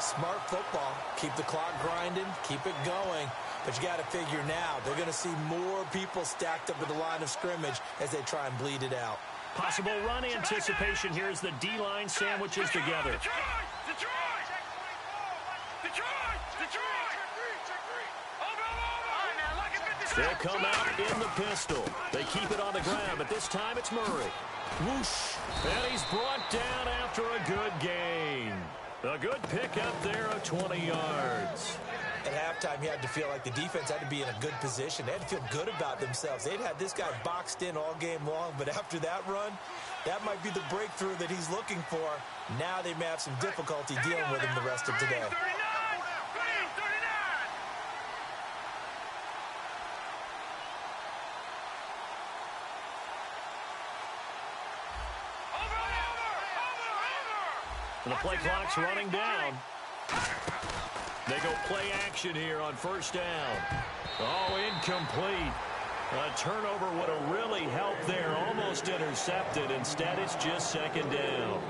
Smart football. Keep the clock grinding. Keep it going. But you got to figure now, they're going to see more people stacked up at the line of scrimmage as they try and bleed it out. Possible run anticipation here as the D-line sandwiches together. They'll come out in the pistol. They keep it on the ground, but this time it's Murray. Whoosh. And he's brought down after a good gain. A good pickup there of 20 yards. At halftime, you had to feel like the defense had to be in a good position. They had to feel good about themselves. They'd had this guy boxed in all game long, but after that run, that might be the breakthrough that he's looking for. Now they may have some difficulty dealing with him the rest of today. The play clock's running down. They go play action here on first down. Oh, incomplete. A turnover would have really helped there. Almost intercepted. Instead, it's just second down.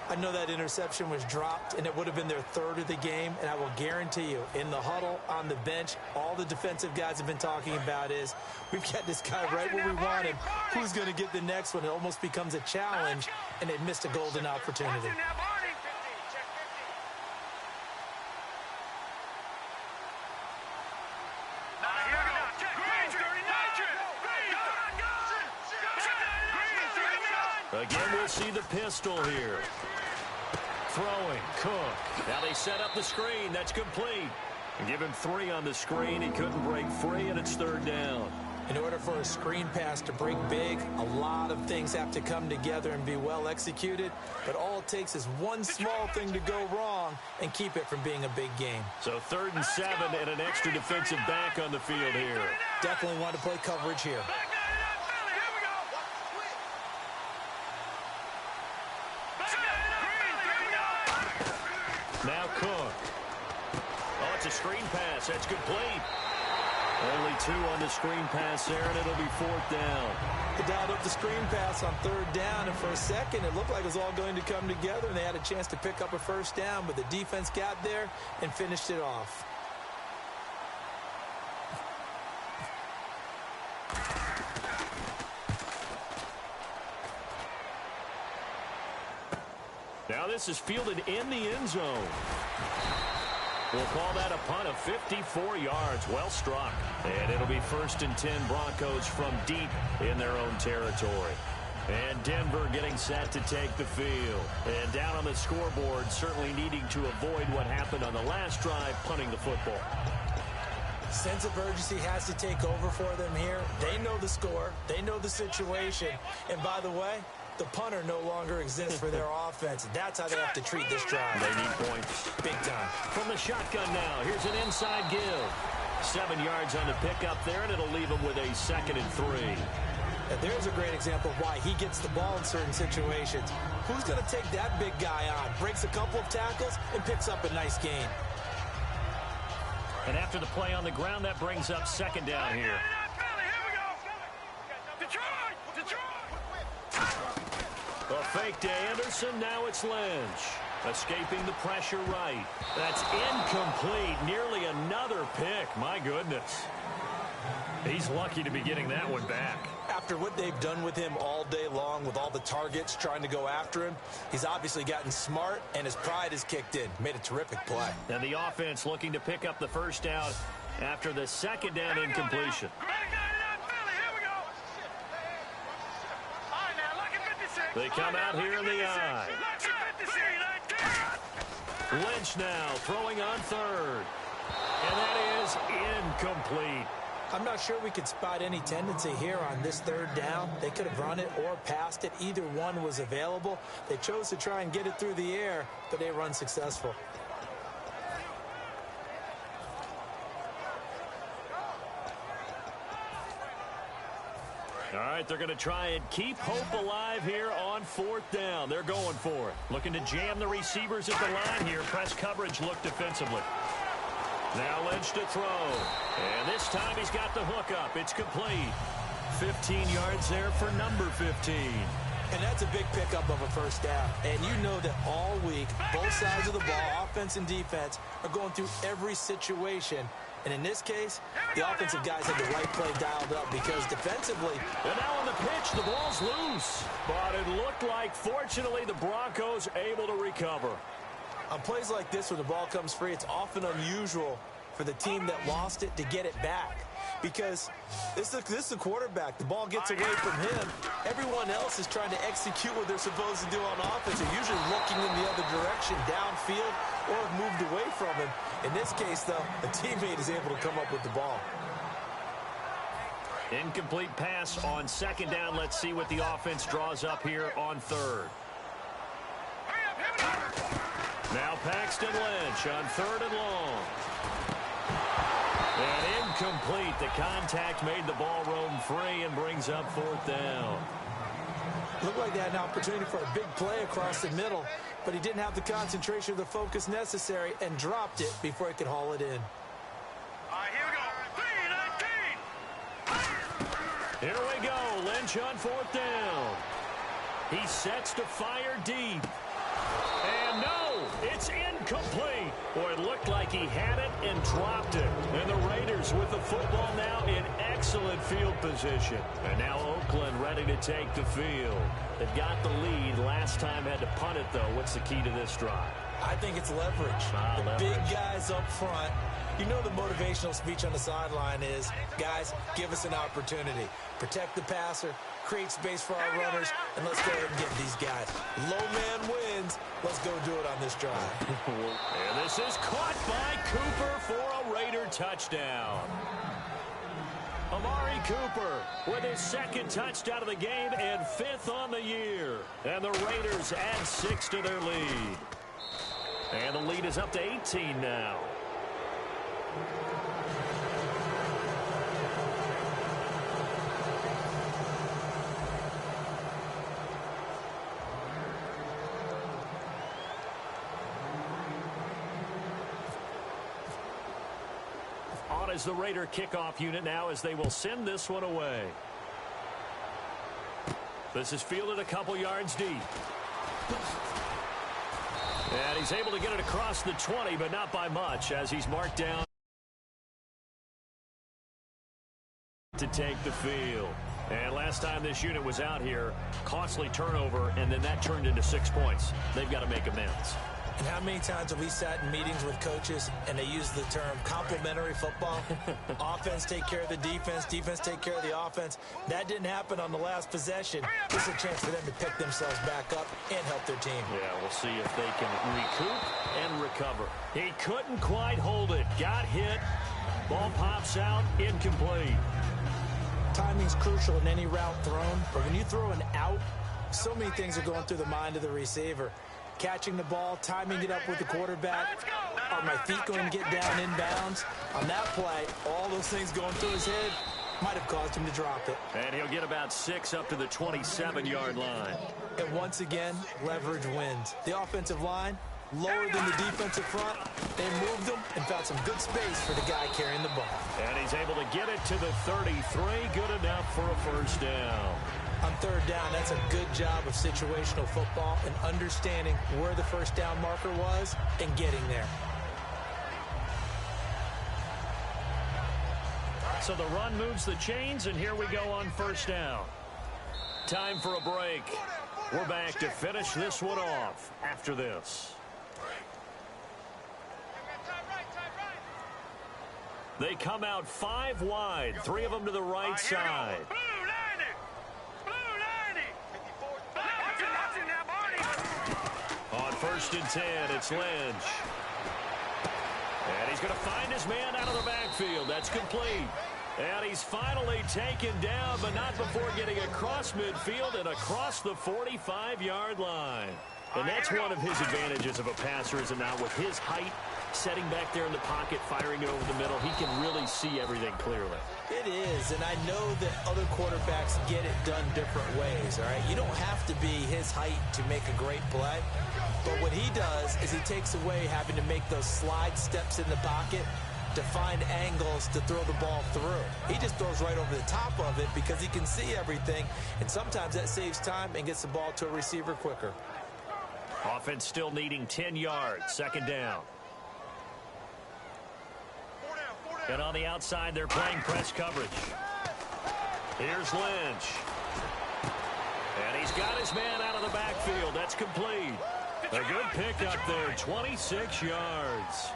I know that interception was dropped, and it would have been their 3rd of the game, and I will guarantee you, in the huddle, on the bench, all the defensive guys have been talking about is, we've got this guy right where we want him. Who's going to get the next one? It almost becomes a challenge, and they missed a golden opportunity. Again, we'll see the pistol here. Throwing, Cook. Now they set up the screen. That's complete. And give him 3 on the screen. He couldn't break free, and it's 3rd down. In order for a screen pass to break big, a lot of things have to come together and be well executed. But all it takes is one small thing to go wrong and keep it from being a big game. So 3rd and 7 and an extra defensive back on the field here. Definitely want to play coverage here. Now Cook. Oh, it's a screen pass. That's complete. Only 2 on the screen pass there, and it'll be 4th down. They dialed up the screen pass on 3rd down, and for a second, it looked like it was all going to come together, and they had a chance to pick up a first down, but the defense got there and finished it off. Now this is fielded in the end zone. We'll call that a punt of 54 yards. Well struck. And it'll be 1st and 10 Broncos from deep in their own territory. And Denver getting set to take the field. And down on the scoreboard, certainly needing to avoid what happened on the last drive, punting the football. Sense of urgency has to take over for them here. They know the score. They know the situation. And by the way, The punter no longer exists for their offense. That's how they have to treat this drive. They need points. Big time. From the shotgun now, here's an inside give. 7 yards on the pickup there, and it'll leave him with a 2nd and 3. And there's a great example of why he gets the ball in certain situations. Who's going to take that big guy on? Breaks a couple of tackles and picks up a nice gain. And after the play on the ground, that brings up 2nd down here. A fake to Anderson, now it's Lynch. Escaping the pressure right. That's incomplete. Nearly another pick. My goodness. He's lucky to be getting that one back. After what they've done with him all day long, with all the targets trying to go after him, he's obviously gotten smart, and his pride has kicked in. Made a terrific play. And the offense looking to pick up the 1st down after the 2nd down incompletion. They come out here in the eye. Lynch now throwing on 3rd. And that is incomplete. I'm not sure we could spot any tendency here on this 3rd down. They could have run it or passed it. Either one was available. They chose to try and get it through the air, but they run successful. All right, they're going to try and keep hope alive here on 4th down. They're going for it. Looking to jam the receivers at the line here. Press coverage look defensively. Now Lynch to throw. And this time he's got the hook up. It's complete. 15 yards there for number 15. And that's a big pickup of a 1st down. And you know that all week, both sides of the ball, offense and defense, are going through every situation. And in this case, the offensive guys had the right play dialed up because defensively. And now on the pitch, the ball's loose. But it looked like, fortunately, the Broncos able to recover. On plays like this, when the ball comes free, it's often unusual for the team that lost it to get it back. Because this is the quarterback. The ball gets away from him. Everyone else is trying to execute what they're supposed to do on offense. They're usually looking in the other direction, downfield, or have moved away from him. In this case, though, a teammate is able to come up with the ball. Incomplete pass on 2nd down. Let's see what the offense draws up here on 3rd. Now Paxton Lynch on 3rd and long. And incomplete. The contact made the ball roam free and brings up 4th down. Looked like they had an opportunity for a big play across the middle, but he didn't have the concentration or the focus necessary and dropped it before he could haul it in. All right, here we go. Here we go. Lynch on 4th down. He sets to fire deep. And no, it's incomplete. Boy, it looked like he had it and dropped it. And the Raiders with the football now in excellent field position. And now Oakland ready to take the field. They've got the lead. Last time had to punt it, though. What's the key to this drive? I think it's leverage. The big guys up front. You know the motivational speech on the sideline is, guys, give us an opportunity. Protect the passer, create space for our runners, and let's go ahead and get these guys. Low man wins. Let's go do it on this drive. And this is caught by Cooper for a Raider touchdown. Amari Cooper with his 2nd touchdown of the game and 5th on the year. And the Raiders add 6 to their lead. And the lead is up to 18 now. On is the Raider kickoff unit now as they will send this one away. This is fielded a couple yards deep. And he's able to get it across the 20, but not by much as he's marked down to take the field. And last time this unit was out here, costly turnover, and then that turned into 6 points. They've got to make amends. And how many times have we sat in meetings with coaches and they use the term complementary football? Offense take care of the defense, defense take care of the offense. That didn't happen on the last possession. This is a chance for them to pick themselves back up and help their team. Yeah, we'll see if they can recoup and recover. He couldn't quite hold it. Got hit. Ball pops out. Incomplete. Timing's crucial in any route thrown, but when you throw an out, So many things are going through the mind of the receiver. Catching the ball, timing it up with the quarterback. Are my feet going to get down inbounds? On that play, all those things going through his head might have caused him to drop it. And he'll get about 6 up to the 27-yard line. And once again, leverage wins. The offensive line, lower than the defensive front. They moved them and found some good space for the guy carrying the ball. And he's able to get it to the 33. Good enough for a first down. On third down, that's a good job of situational football and understanding where the first down marker was and getting there. So the run moves the chains, and here we go on first down. Time for a break. We're back to finish this one off after this. They come out 5 wide, 3 of them to the right side. On first and 10, it's Lynch. And he's going to find his man out of the backfield. That's complete. And he's finally taken down, but not before getting across midfield and across the 45-yard line. And that's one of his advantages of a passer, is it not? With his height, setting back there in the pocket, firing it over the middle, he can really see everything clearly. It is, and I know that other quarterbacks get it done different ways, all right? You don't have to be his height to make a great play. But what he does is he takes away having to make those slide steps in the pocket to find angles to throw the ball through. He just throws right over the top of it because he can see everything, and sometimes that saves time and gets the ball to a receiver quicker. Offense still needing 10 yards, second down. And on the outside, they're playing press coverage. Here's Lynch. And he's got his man out of the backfield. That's complete. A good pickup there, 26 yards.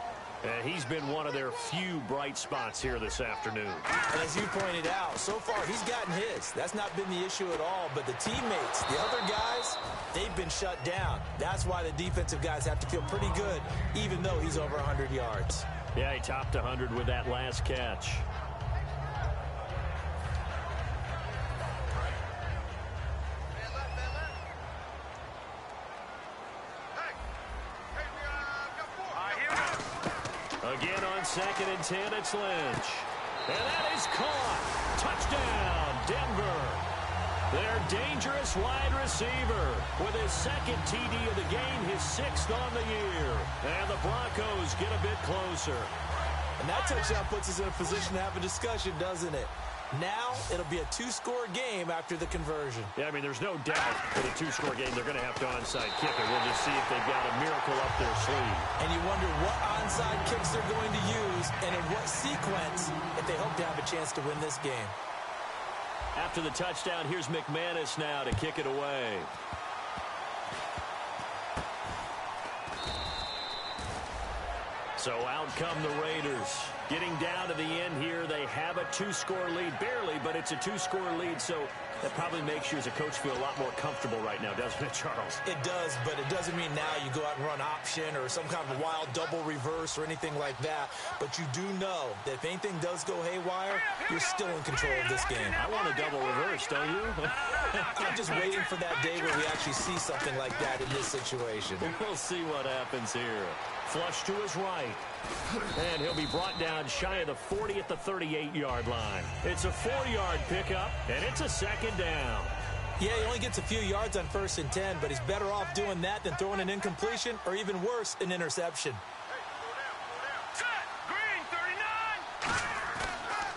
And he's been one of their few bright spots here this afternoon. And as you pointed out, so far he's gotten his. That's not been the issue at all. But the teammates, the other guys, they've been shut down. That's why the defensive guys have to feel pretty good, even though he's over 100 yards. Yeah, he topped 100 with that last catch. Again on second and 10, it's Lynch. And that is caught. Touchdown, Denver. Their dangerous wide receiver with his second TD of the game, his 6th on the year. And the Broncos get a bit closer. And that touchdown puts us in a position to have a discussion, doesn't it? Now it'll be a 2-score game after the conversion. Yeah, I mean, there's no doubt for the 2-score game they're going to have to onside kick it. We'll just see if they've got a miracle up their sleeve. And you wonder what onside kicks they're going to use and in what sequence if they hope to have a chance to win this game. After the touchdown, here's McManus now to kick it away. So out come the Raiders. Getting down to the end here, they have a 2-score lead. Barely, but it's a 2-score lead, so that probably makes you as a coach feel a lot more comfortable right now, doesn't it, Charles? It does, but it doesn't mean now you go out and run option or some kind of wild double reverse or anything like that. But you do know that if anything does go haywire, you're still in control of this game. I want a double reverse, don't you? I'm just waiting for that day where we actually see something like that in this situation. We'll see what happens here. Flush to his right. And he'll be brought down shy of the 40 at the 38-yard line. It's a 4-yard pickup, and it's a second down. Yeah, he only gets a few yards on first and 10, but he's better off doing that than throwing an incompletion or even worse, an interception. Green, 39.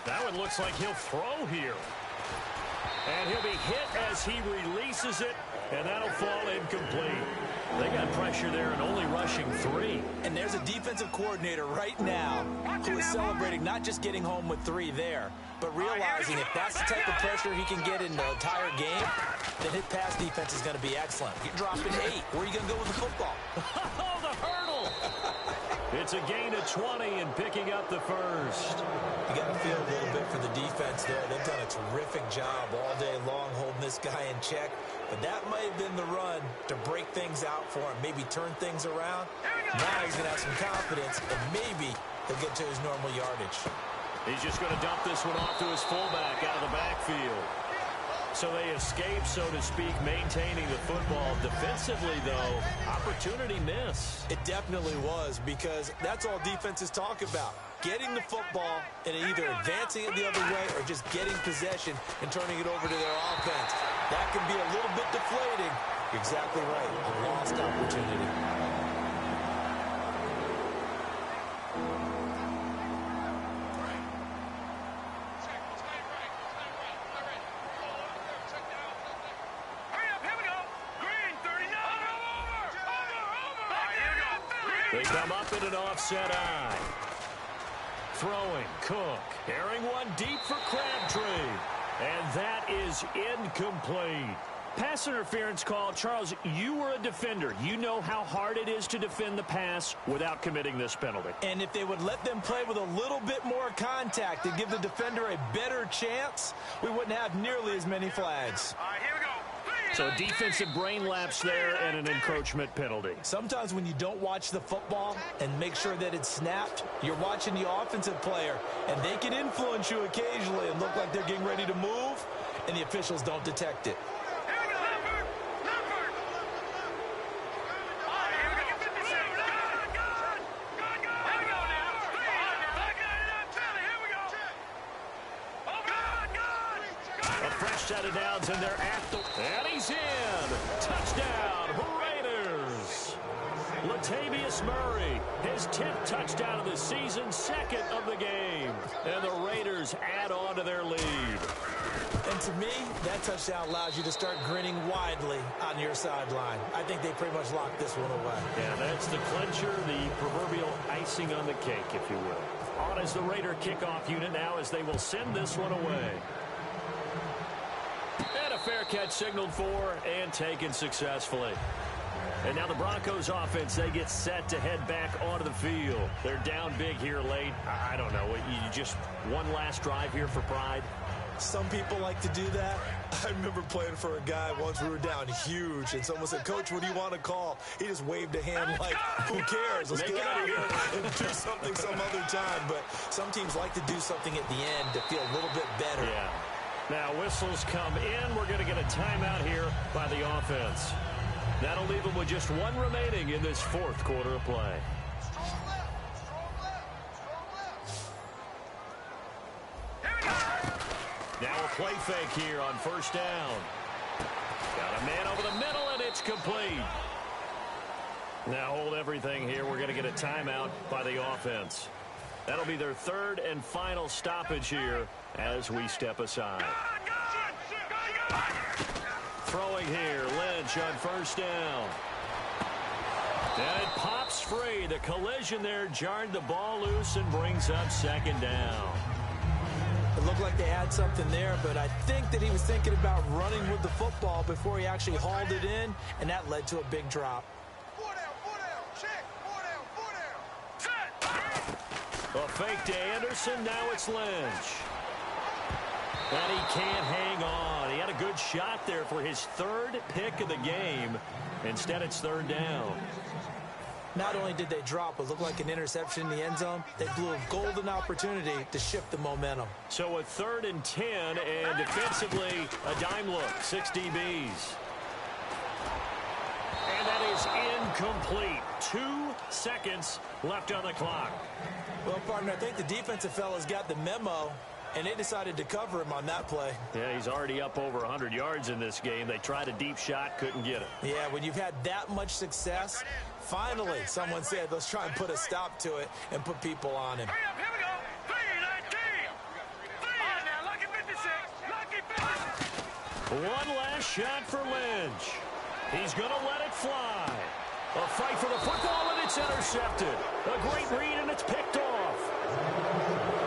That one looks like he'll throw here. And he'll be hit as he releases it, and that'll fall incomplete. They got pressure there and only rushing 3. And there's a defensive coordinator right now who is celebrating not just getting home with 3 there, but realizing if that's the type of pressure he can get in the entire game, then his pass defense is going to be excellent. You're dropping 8. Where are you going to go with the football? Oh, the hurdle! It's a gain of 20 and picking up the first. You got to feel a little bit for the defense there. They've done a terrific job all day long holding this guy in check. But that might have been the run to break things out for him, maybe turn things around. Now he's going to have some confidence, and maybe he'll get to his normal yardage. He's just going to dump this one off to his fullback out of the backfield. So they escape, so to speak, maintaining the football. Defensively, though, opportunity miss. It definitely was, because that's all defenses talk about. Getting the football and either advancing it the other way or just getting possession and turning it over to their offense. That can be a little bit deflating. You're exactly right. A lost opportunity. They come up in an offset eye. Throwing, Cook. Airing one deep for Crabtree. And that is incomplete. Pass interference call. Charles, you were a defender. You know how hard it is to defend the pass without committing this penalty. And if they would let them play with a little bit more contact to give the defender a better chance, we wouldn't have nearly as many flags. All right, here we go. So a defensive brain lapse there and an encroachment penalty. Sometimes when you don't watch the football and make sure that it's snapped, you're watching the offensive player, and they can influence you occasionally and look like they're getting ready to move, and the officials don't detect it. Set of downs, and they're at the... And he's in! Touchdown, Raiders! Latavius Murray, his 10th touchdown of the season, 2nd of the game. And the Raiders add on to their lead. And to me, that touchdown allows you to start grinning widely on your sideline. I think they pretty much locked this one away. Yeah, that's the clincher, the proverbial icing on the cake, if you will. On is the Raider kickoff unit now as they will send this one away. And a fair catch signaled for and taken successfully. And now the Broncos offense, they get set to head back onto the field. They're down big here late. I don't know. You just one last drive here for pride? Some people like to do that. I remember playing for a guy once. We were down huge, and someone said, "Coach, what do you want to call?" He just waved a hand like, "Who cares? Let's get out of here and do something some other time." But some teams like to do something at the end to feel a little bit better. Yeah. Now whistles come in. We're going to get a timeout here by the offense. That'll leave them with just one remaining in this fourth quarter of play. Now a play fake here on first down. Got a man over the middle, and it's complete. Now hold everything here. We're going to get a timeout by the offense. That'll be their third and final stoppage here as we step aside. Throwing here, Lynch on first down. And it pops free. The collision there jarred the ball loose and brings up second down. It looked like they had something there, but I think that he was thinking about running with the football before he actually hauled it in, and that led to a big drop. A fake to Anderson, now it's Lynch. And he can't hang on. He had a good shot there for his third pick of the game. Instead, it's third down. Not only did they drop what looked like an interception in the end zone, they blew a golden opportunity to shift the momentum. So a 3rd and 10, and defensively, a dime look, 6 DBs. And that is incomplete. 2 seconds left on the clock. Well, partner, I think the defensive fellas got the memo, and they decided to cover him on that play. Yeah, he's already up over 100 yards in this game. They tried a deep shot, couldn't get it. Yeah, when you've had that much success, finally someone said, let's try and put a stop to it and put people on him. Here we go. 3-19. Now, lucky 56. Lucky 56. One last shot for Lynch. He's going to let it fly. A fight for the football, and it's intercepted. A great read, and it's picked off.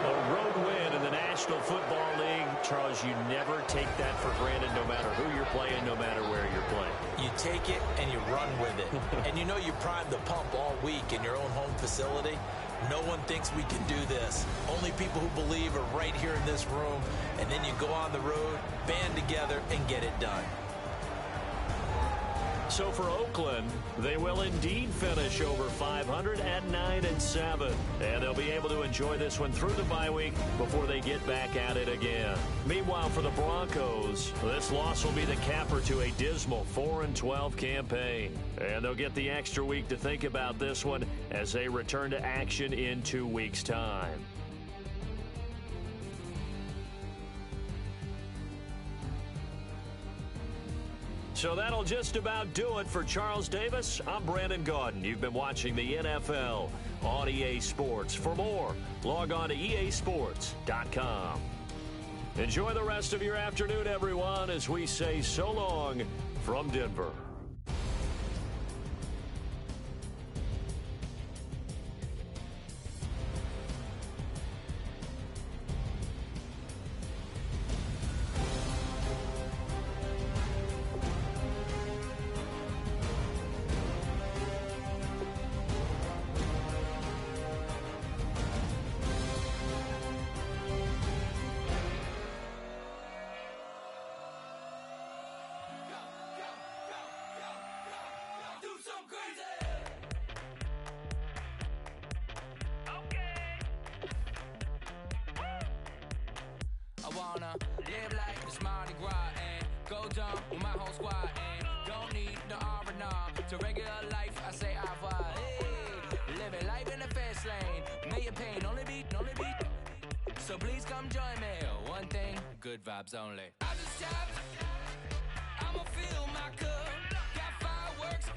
A road win in the National Football League. Charles, you never take that for granted, no matter who you're playing, no matter where you're playing. You take it and you run with it. And you know you primed the pump all week in your own home facility. No one thinks we can do this. Only people who believe are right here in this room. And then you go on the road, band together, and get it done. So for Oakland, they will indeed finish over 500 at 9-7. And they'll be able to enjoy this one through the bye week before they get back at it again. Meanwhile, for the Broncos, this loss will be the capper to a dismal 4-12 campaign. And they'll get the extra week to think about this one as they return to action in 2 weeks' time. So that'll just about do it for Charles Davis. I'm Brandon Gaudin. You've been watching the NFL on EA Sports. For more, log on to easports.com. Enjoy the rest of your afternoon, everyone, as we say so long from Denver. Live like it's Mardi Gras and go dumb with my whole squad and don't need the R&R to regular life. I say au revoir. Hey, living life in the fast lane, million pain, only beat. So please come join me. One thing, good vibes only. I just tapped. I'ma fill my cup. Got fireworks.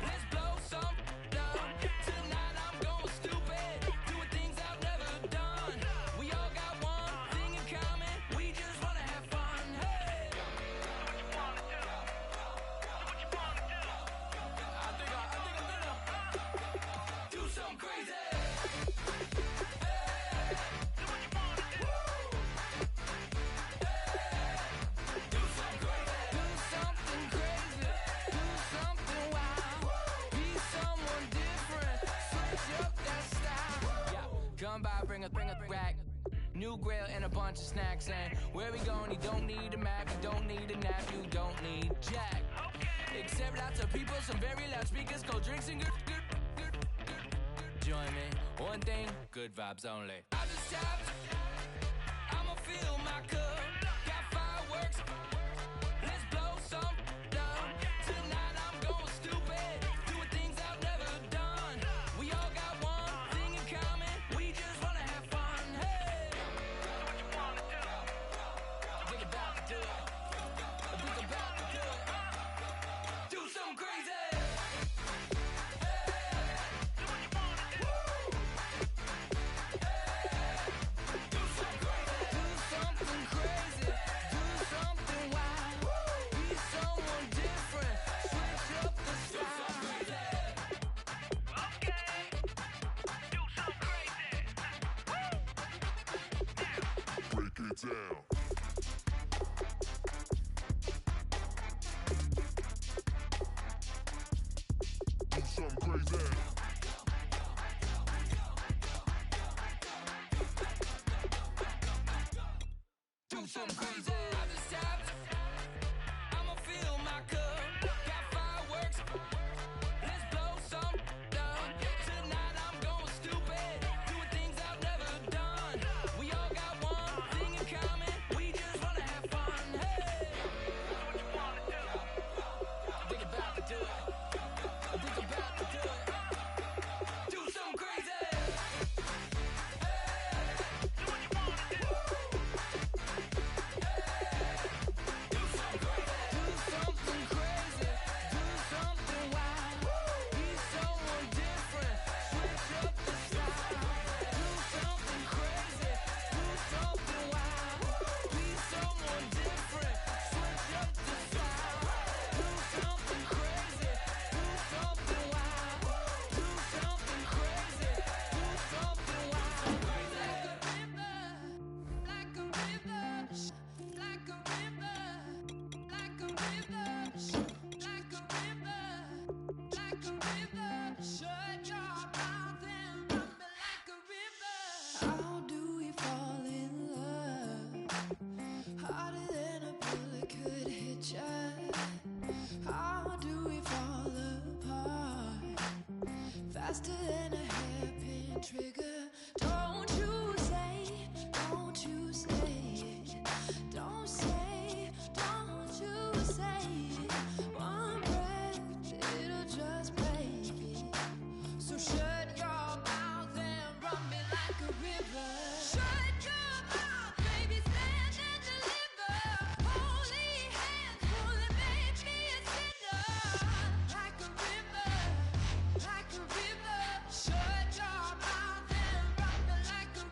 Let's blow some down. Tonight I'm going stupid, doing things I've never done. We all got one thing in common. We just wanna have fun. Hey, do what you wanna do. Do what you wanna do. I think I'm gonna do something crazy. Come by, bring a rack, new grill and a bunch of snacks. And where we going, you don't need a map, you don't need a nap, you don't need jack. Except lots of people, some very loud speakers, cold drinks and good. Join me, one thing, good vibes only. I just tapped, I'ma fill my cup. Got fireworks, let's blow some down. Tonight I'm going stupid, doing things I've never done. We all got one thing in common. We just wanna have fun. Hey, do what you wanna do. Think about to do it. Think about to do it. Do something crazy. Hey, do what you wanna do. Hey, do something crazy. Do something crazy. Do something wild. Be someone different. Switch up the style. Okay. Do something crazy. Break it down. Do something crazy. Do something crazy. I just tapped. I'ma fill my cup. Got fireworks. Let's blow some down. Tonight I'm going stupid, doing things I've never done. We all got one thing in common. We just wanna have fun. Hey, do what you wanna do. Think about to do it. Think about to do it. Do something crazy. Hey, do what you wanna do. Hey, Faster than a hairpin trigger. Don't you say it. Don't you say it. Don't say, don't you say it. One breath, it'll just break it. So shut your mouth and run me like a river. Shut your mouth, baby, stand and deliver. Holy hands, pulling, make me a sinner. Like a river, like a river. Shut your mouth and run me like a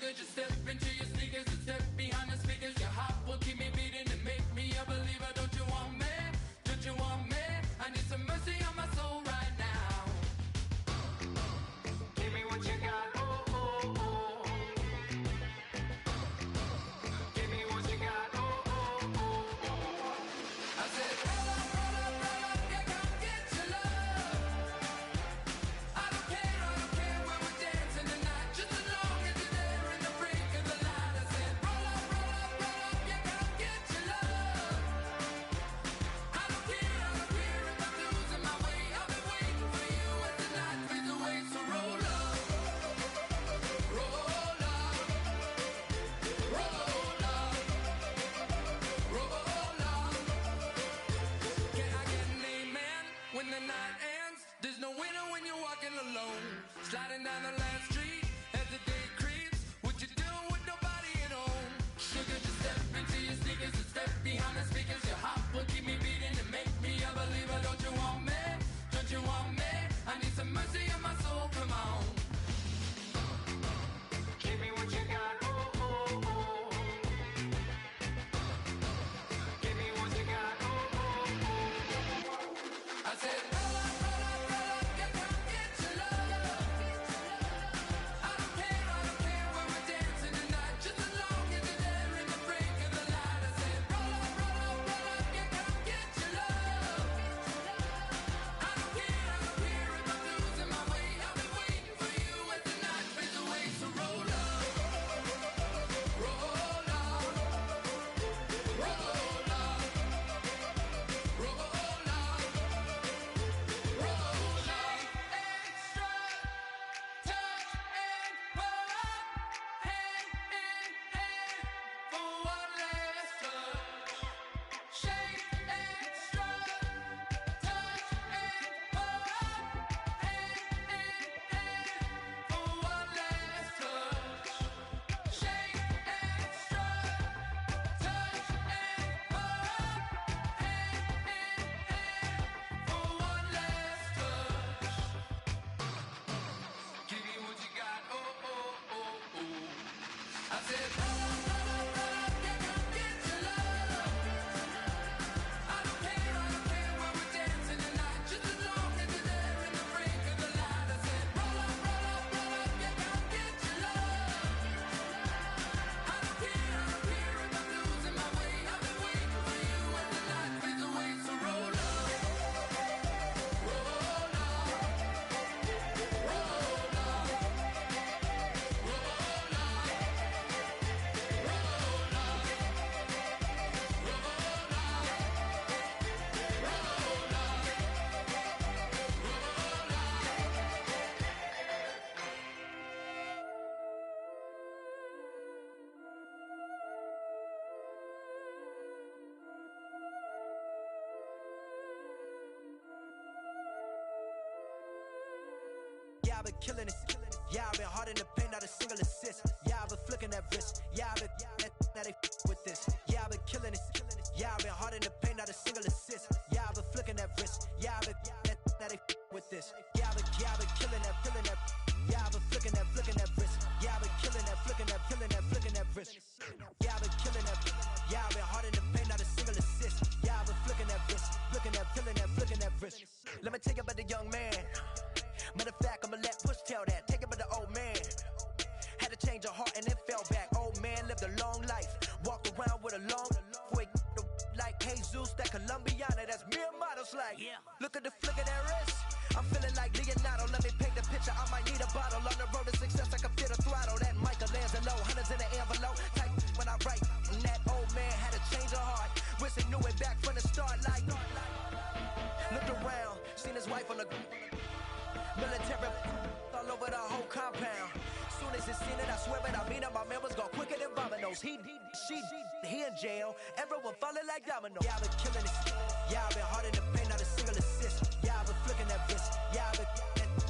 Sugar, just step into your sneakers and step behind the speakers. Your heart will keep me beating and make me a believer. Don't you want me? Don't you want me? I need some mercy on my soul right now. Give me what you got, oh, oh, oh. Give me what you got, oh, oh, oh, oh. I said, roll up, yeah, come get your love. I don't care when we're dancing tonight, just as long as you're there in the break of the light. I said, roll up, yeah, come get your love. I don't care if I'm losing my way. I've been waiting for you as the night fades away. So roll up, roll up, roll up, roll up. Can I get an amen when the night ends? There's no winner when you're walking alone. Sliding down the last street as the day creeps. What you doing with nobody at home? Sugar, just step into your sneakers and step behind the speakers. Your heart will keep me beating and make me a believer. Don't you want me? Don't you want me? I need some mercy on my soul. Come on. Give me what you got. Oh, oh, oh. Give me what you got. Oh, oh, oh. I said, roll up, yeah, come get your love. I don't care when we're dancing tonight, just as long as you're there in the break of the light. I said, roll up, yeah, come get your love. I don't care if I'm losing my way. I've been waiting for you as the night fades away. So roll up, roll up, roll up, roll up. Give me what you got, oh, oh, oh, oh. I said, yeah, come get your love. I don't care when we're dancing tonight, just as long as you're there in the break of the light. I said, roll up, yeah, come get your love. I don't care if I'm losing my way. I've been waiting for you as the night fades away. So roll up, roll up, roll up. Yeah, I've been killing it. Yeah, I've been hard in the paint, not a single assist. Yeah, I've been flicking that wrist. Yeah, I've been now they with this. Yeah, I've been killing it. Yeah, I've been hard in the paint, not a single assist. Yeah, I've been flicking that wrist. Yeah, I've been now they with this. Yeah, I've been killing that. Yeah, I've been flicking that wrist. Yeah, I've been killing that, flicking that wrist. Yeah, I've been killing that. Yeah, I've been hard in the paint, not a single assist. Yeah, I've been flicking that wrist, flicking that wrist. Let me tell you about the young man. Matter of fact, I'ma let Push tell that. Take it by the old man. Had to change her heart and then fell back. Old man lived a long life. Walked around with a long way like Jesus, that Colombiana. That's mere models like. Look at the flick of that wrist. I'm feeling like Leonardo. Let me paint the picture. I might need a bottle. On the road to success, I can feel the throttle. That Michelangelo, hundreds in the envelope. Type when I write. And that old man had to change her heart. Wish he knew it back from the start. Like, looked around, seen his wife on the military all over the whole compound. Soon as he seen it, I swear it, I mean it, my man was gone quicker than Domino's. He in jail, everyone falling like dominoes. Yeah, I've been killing it. Yeah, I've been hard in the paint, not a single assist. Yeah, I've been flicking that wrist. Yeah, I've been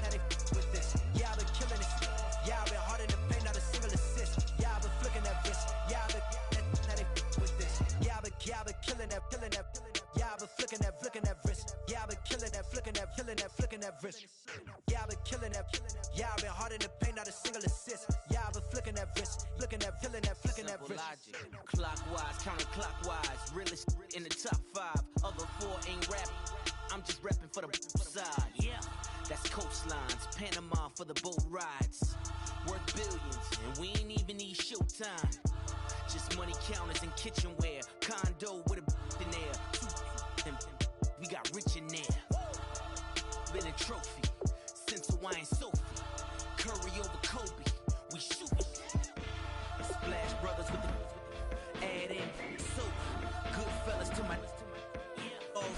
now they with this. Yeah, I've been killing it. Yeah, I've been hard in the paint, not a single assist. Yeah, I've been flicking that wrist. Yeah, I've been now they with this. Yeah, I've been killing that. Yeah, I've been flicking that wrist. Yeah, I've been killing that, flicking that wrist. Yeah, I've been killing that. Yeah, I've been hard in the paint, not a single assist. Yeah, I've been flicking that wrist. Clockwise, counterclockwise, realest in the top 5. Other 4 ain't rap. I'm just rapping for the side. Yeah, that's coastlines, Panama for the boat rides. Worth billions, and we ain't even need showtime. Just money counters and kitchenware. Condo with a in there. We got rich in there. Been a trophy since Hawaiian Sophie. Curry over Kobe, we shoot it. Splash Brothers with the add in soap. Good fellas to my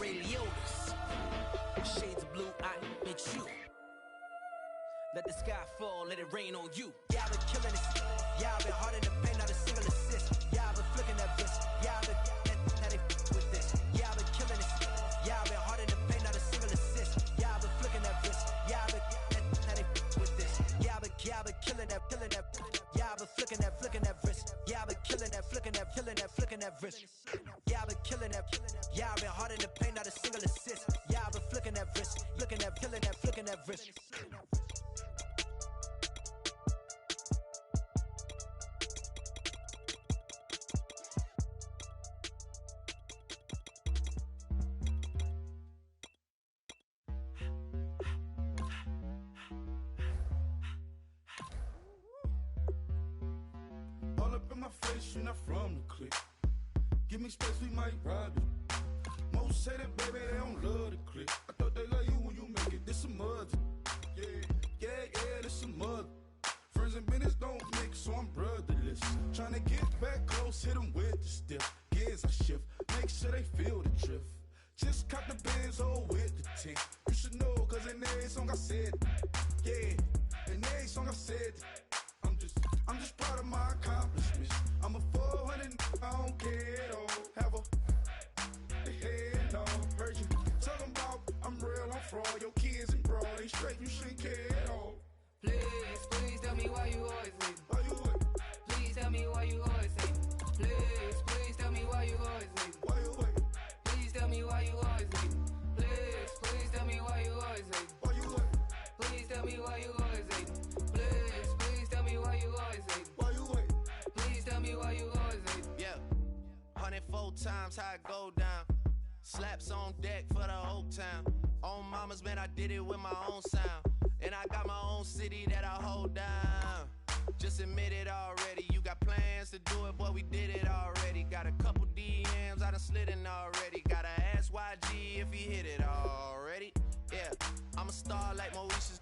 Ray Liotas. Shades of blue, I admit you. Let the sky fall, let it rain on you. Yeah, I've been killing this. Yeah, I've been hard in the paint, not a single assist. Yeah, I've been flicking that wrist. Yeah, I've been now they with this. Yeah, I've been killing this. Yeah, I've been hard in the paint, not a single assist. Yeah, I've been flicking that wrist. Yeah, I've been now they with this. Yeah, I've been killing that. Yeah, I've been flicking that wrist. Yeah, I've been killing that, flicking that wrist. Yeah, I've been killing that. Yeah, I've been hard in the paint, not a single assist. Yeah, I've been flicking that wrist, flicking that wrist. All up in my face, you're not from the clique. Give me space, we might rob it. Most say that, baby, they don't love the clique. I thought they love you when you make it. This some mud. Yeah, this some mud. Friends and business don't mix, so I'm brotherless. Tryna get back close, hit them with the stiff. Gears I shift, make sure they feel the drift. Just caught the Benz, oh, with the tint. You should know, cause in every song I said, yeah, in every song I said, I'm just proud of my accomplishments. I'm a 400, I don't care at all. Have a head on. Heard you talking about I'm real, I'm fraud. Your kids and broad ain't straight, you shouldn't care at all. Please tell me why you always leave. Why you what? Please tell me why you always leave. Please tell me why you always leave. Why you what? Please tell me why you always leave. Please tell me why you always leave. Why you what? Please tell me why you always leave. Please tell me why you always leave. Why you what? Please tell me why you always leave. Yeah, 104 times how it go down. Slaps on deck for the whole town. On mamas, man, I did it with my own sound. And I got my own city that I hold down. Just admit it already. You got plans to do it, boy, we did it already. Got a couple DMs, I done slid in already. Gotta ask YG if he hit it already. Yeah, I'm a star like Moesha's.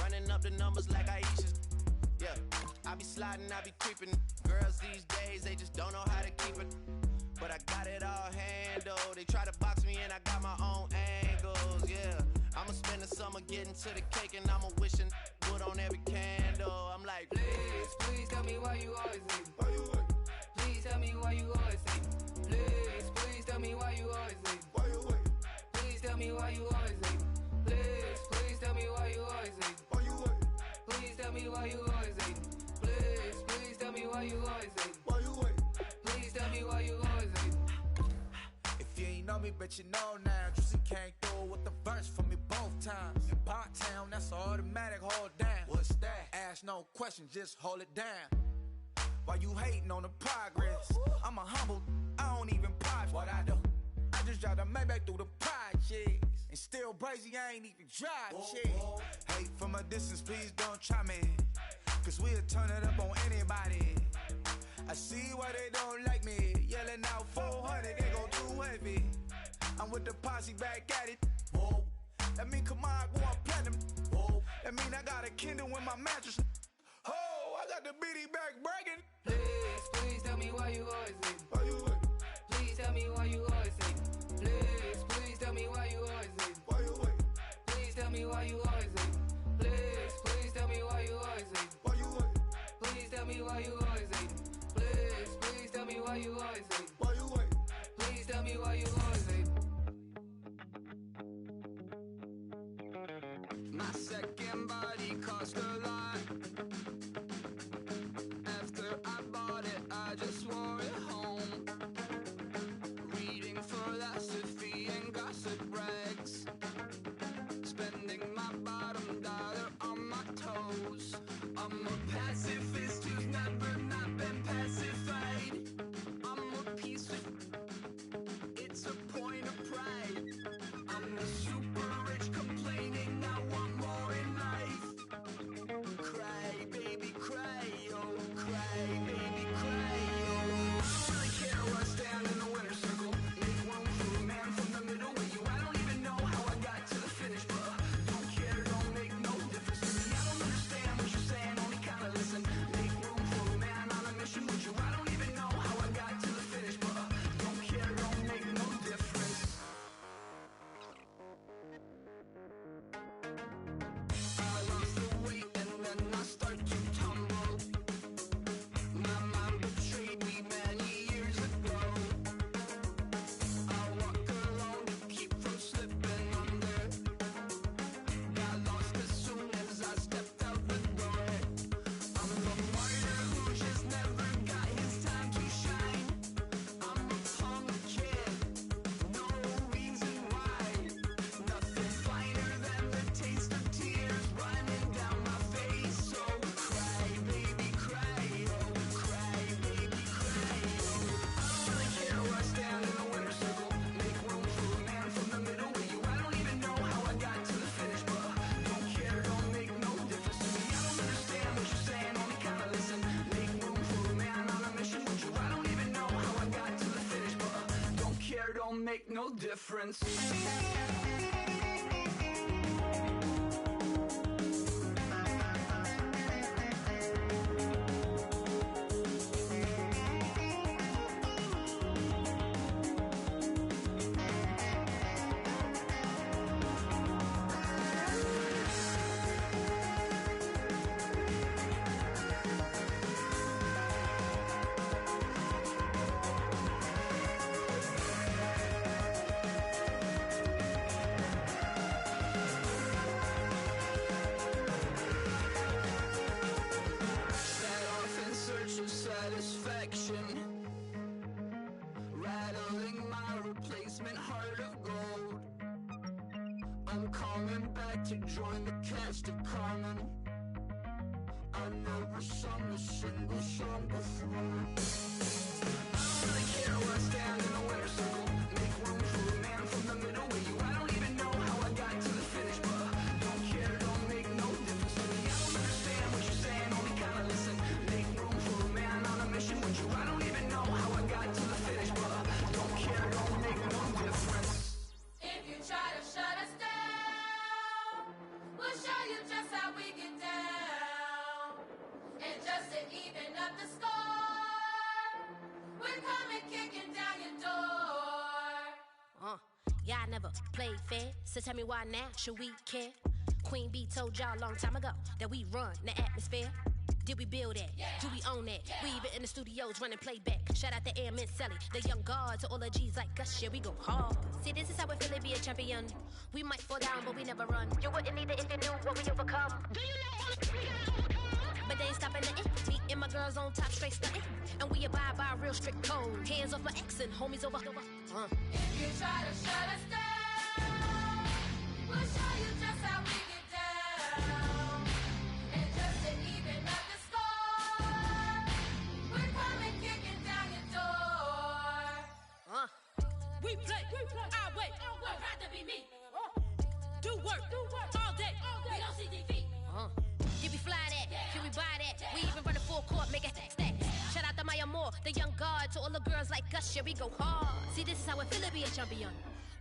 Running up the numbers like Aisha's. Yeah, I be sliding, I be creeping. Girls these days, they just don't know how to keep it. But I got it all handled. They try to box me and I got my own angles, yeah. I'ma spend the summer getting to the cake and I'ma wishing wood on every candle. I'm like, Please tell me why you always leave. Why you what? Please tell me why you always leave. Please tell me why you always leave. Why you what? Please tell me why you always leave. Please tell me why you always leave. Why you what? Please tell me why you always leave. Please tell me why you always leave. Why you what? Please tell me why you always leave. If you ain't know me, bet you know now. Juicy came through with the verse for me both times. In Pot Town, that's automatic, hold down. What's that? Ask no question, just hold it down. Why you hating on the progress? I'm a humble, I don't even pause what I do. I just drive the Maybach through the projects. And still brazy, I ain't even drive shit. Hate from a distance, please don't try me. Cause we'll turn it up on anybody. I see why they don't like me. Yelling out 400, they go too heavy. I'm with the posse back at it. Whoa. That mean come on, go on platinum. Whoa. That mean I got a Kindle in my mattress. Oh, I got the BD back bragging. Please tell me why you always leave. Why you what? Please tell me why you always leave. Please tell me why you always leave. Why you what? Please tell me why you always leave. Please tell me why you always leave. Why you what? Please tell me why you always leave. Please tell me why you always leave. Why you what? Please tell me why you always leave. My second body cost a lot. After I bought it, I just wore it home. Reading philosophy and gossip rags. Spending my bottom dollar on my toes. I'm a pacifist who's never not been pacified. don't make no difference. Rattling my replacement heart of gold. I'm coming back to join the cast of Carmen. I never sung a single song before. I don't really care where I stand in the winner's circle. Make room for a man from the middle with you. I don't even know how I got to the finish, but don't care, don't make no difference to me. I don't understand what you're saying, only kinda listen. Make room for a man on a mission with you. I don't even know how I got to the finish, but don't care, don't make no difference. If you try to shut us down, we'll show you just how we get down. And just to even up the score, we're coming kicking down your door. Y'all never played fair, so tell me why now should we care? Queen Bee told y'all a long time ago that we run the atmosphere. Did we build that? Yeah. Do we own that? Yeah. We even in the studios running playback. Shout out to Air Mint Sally, the young guards, all the G's like us. Yeah, we go hard. See, this is how we feel to be a champion. We might fall down, but we never run. You wouldn't need it if you knew what we overcome. Do you know all the we gotta overcome? But they ain't stopping nothing. Me and my girls on top, straight stunting. And we abide by a real strict code. Hands off my ex and homies over. If you try to shut us down, we'll show you just how we get down. And just to even up the score, we're coming kicking down your door. We play our way. Would rather be me. Do work all day. We don't see defeat. Did we fly that? Can we buy that? We even run a full court, make it stack. Shout out to Maya Moore, the young guard, to all the girls like us. Yeah, we go hard. See, this is how it feel to be a champion.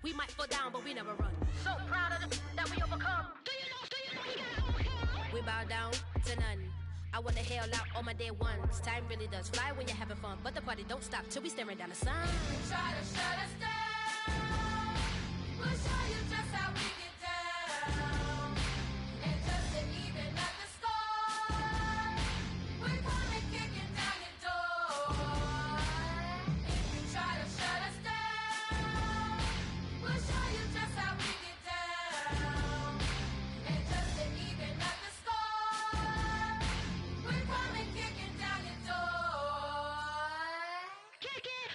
We might fall down, but we never run. So proud of that we overcome. Do you know we gotta overcome? We bow down to none. I wanna hail out all my day ones. Time really does fly when you're having fun, but the party don't stop till we staring down the sun. If you try to shut us down, we'll show you just how we get down. And just to even up the score, we're coming kicking down your door. If you try to shut us down, we'll show you just how we get down. And just to even up the score, we're coming kicking down your door. Kick it!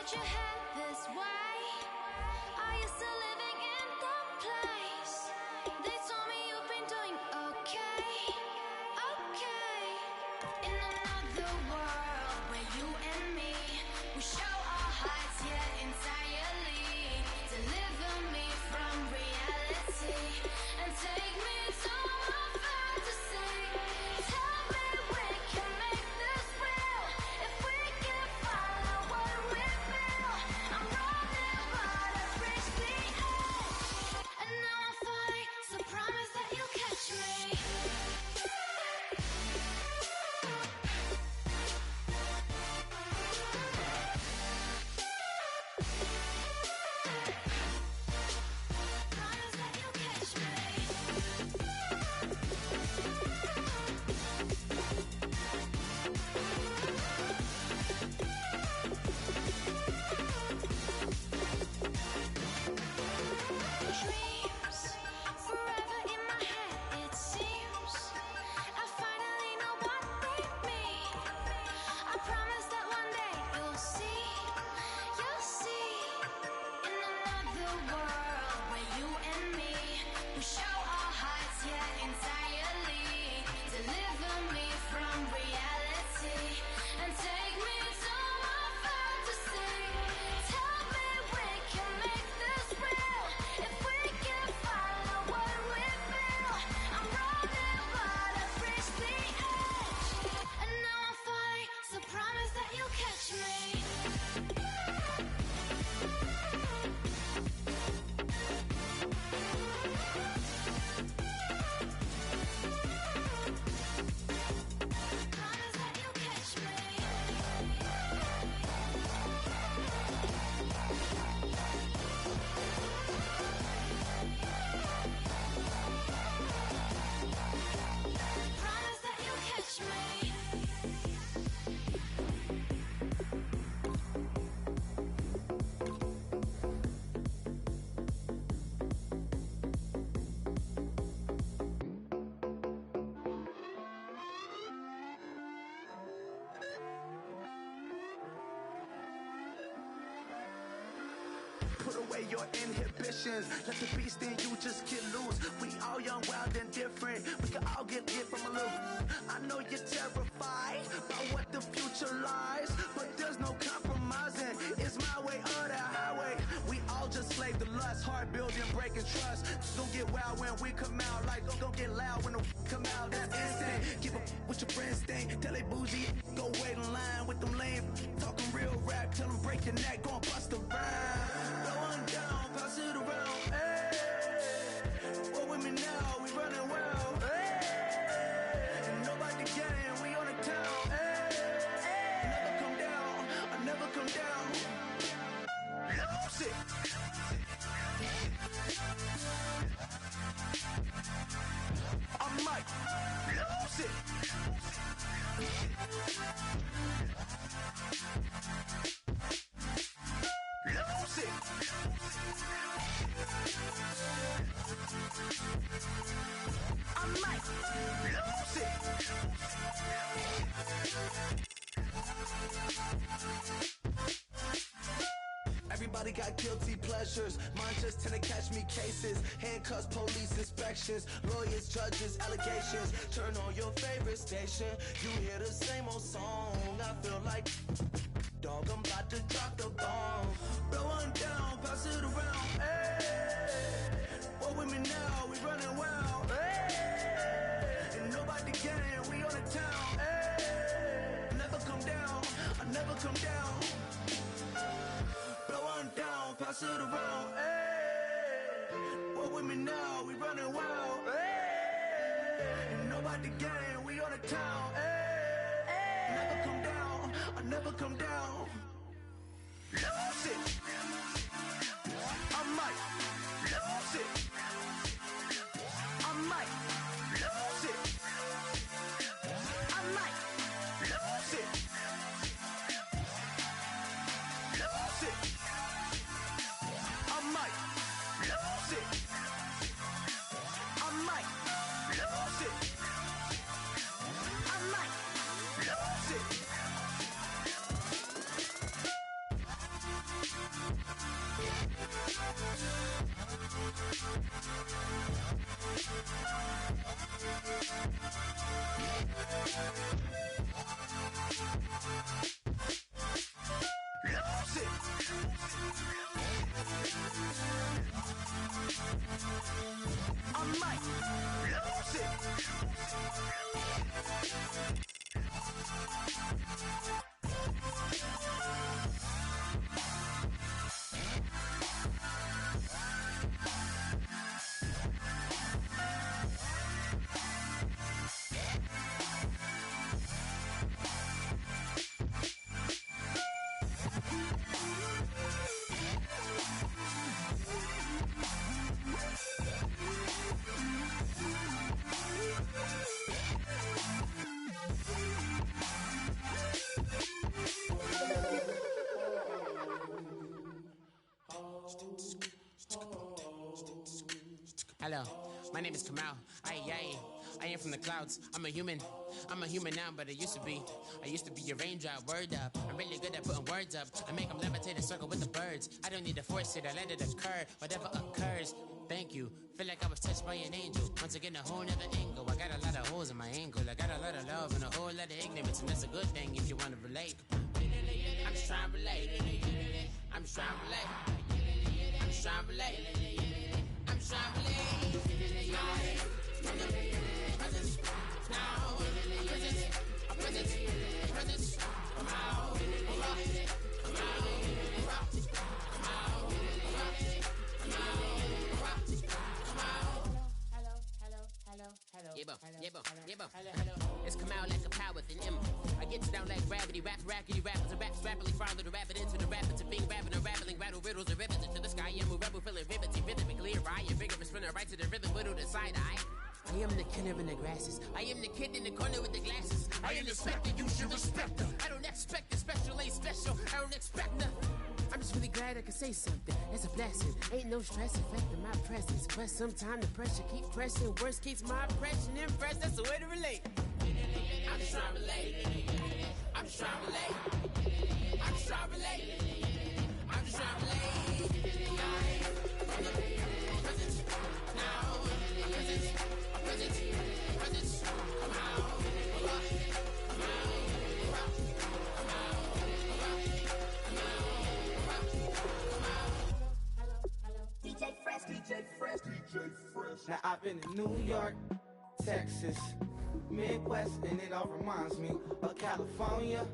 Thought you had this way. Are you still living in the place? They told me you've been doing okay, okay. In another world where you and me, we show our hearts, yeah, entirely. Deliver me from reality and take me to my fantasy. Tell me we can make this real if we can follow what we feel. I'm running, but I've reached the edge, and now I'm flying. So promise that you'll catch me. Promise that you'll catch me. Dreams forever in my head, it seems. I finally know what they mean. I promise that one day you'll see. In another world where you and me, we show our hearts, yeah, entirely. Deliver me from reality and take me to my fantasy. Tell me we can make this real if we can follow what we feel. I'm running, but I've reached the edge, and now I'm flying. So promise that you'll catch me. Promise that you'll catch me. Promise that you'll catch me. Put away your inhibitions. Let the beast in you just get loose. We all young, wild, and different. We can all get hit from a little. I know you're terrified about what the future lies, but there's no compromising. It's my way or the highway. We all just slave to lust, hard building, breaking trust. Don't get wild when we come out. Like, don't get loud when the come out. That's instant. Keep up with your friends thing. Tell they bougie, go wait in line with them lame. Talking real rap, tell them break your neck, go and bust a rhyme. Going down, pass it around. Hey, what with me now? We running well. Hey, and nobody getting, we on the town. Hey, never come down, I never come down. Lose it. I might lose it. Lose it. I might lose it. Everybody got guilty pleasures. Mine just tend to catch me cases. Handcuffs, police inspections, lawyers, judges, allegations. Turn on your favorite station. You hear the same old song. I feel like, dog, I'm about to drop the bomb. Blow one down, pass it around. Hey, what with me now? We running wild. Hey, and nobody getting, we on the town. Hey, never come down, I never come down. Blow one down, pass it around. Hey, what with me now? We running wild. Hey, and nobody getting, we on the town. Hey, never come down, I never come down. Lose it. I might lose it. I might lose it. I might lose it. Lose it. I might lose it. I might lose it. I might lose it. Lose it. I might lose it. Hello, my name is Kamal. I am from the clouds. I'm a human now, but I used to be a raindrop. Word up, I'm really good at putting words up. I make them levitate and circle with the birds. I don't need to force it, I let it occur. Whatever occurs, thank you. Feel like I was touched by an angel. Once again, a whole nother angle. I got a lot of holes in my ankle. I got a lot of love and a whole lot of ignorance, and that's a good thing if you want to relate. I'm just trying to relate. I'm just trying to relate. I'm just trying to relate. I'm just trying to relate. Presence, now, presence, come out, come out. It's come out like a power with an M. I get down like gravity, rackety rappers and raps rapidly follow the rapid into the rapids of being rapping and rattling, rattle riddles and rivets into the sky. I'm a rebel, feeling rhythmically right, and vigorous, spinning right to the rhythm, widow to side eye. I am the killer in the grasses. I am the kid in the corner with the glasses. I am the specter, you should respect them. I don't expect the special, ain't special. I don't expect nothing. I'm just really glad I can say something. It's a blessing. Ain't no stress affecting my presence. But sometimes the pressure keep pressing. Worst keeps my impression impressed. That's the way to relate. I'm just trying to relate. I'm just trying to relate. I'm just trying to relate. I'm just trying to relate. Presence, now, presence, presence, come out, come out, come out. DJ Fresh. Now I've been in New York, Texas, Midwest, and it all reminds me of California,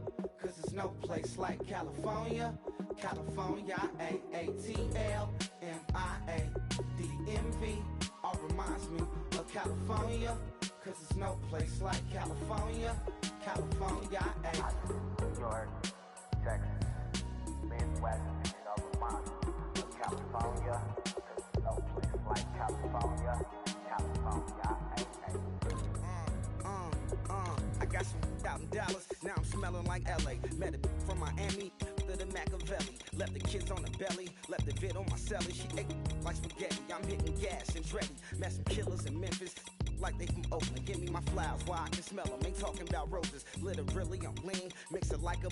cause there's no place like California. California, AATLMIADMV, all reminds me of California, cause there's no place like California. California, New York, Texas, Midwest, and it all reminds me of California, cause there's no place like California. California, I got some out in Dallas, now I'm smelling like LA. Met a from Miami to the Machiavelli. Left the kids on the belly, left the vid on my celly. She ate like spaghetti, I'm hitting gas and dready. Met some killers in Memphis, like they from Oakland. Give me my flowers while I can smell them. Ain't talking about roses, literally I'm lean. Mix it like a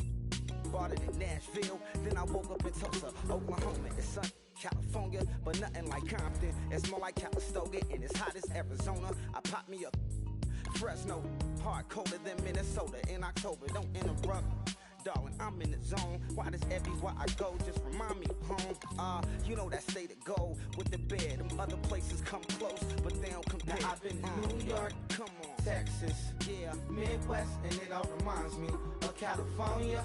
bought it in Nashville. Then I woke up in Tulsa, Oklahoma. It's sun, California, but nothing like Compton. It's more like Calistoga, and it's hot as Arizona. I pop me up Fresno, hard colder than Minnesota in October. Don't interrupt, darling, I'm in the zone. Why does everywhere I go just remind me of home? You know that state of gold with the bed. Them other places come close, but they don't compare. Now I've been in New York, come on, Texas, yeah, Midwest, and it all reminds me of California,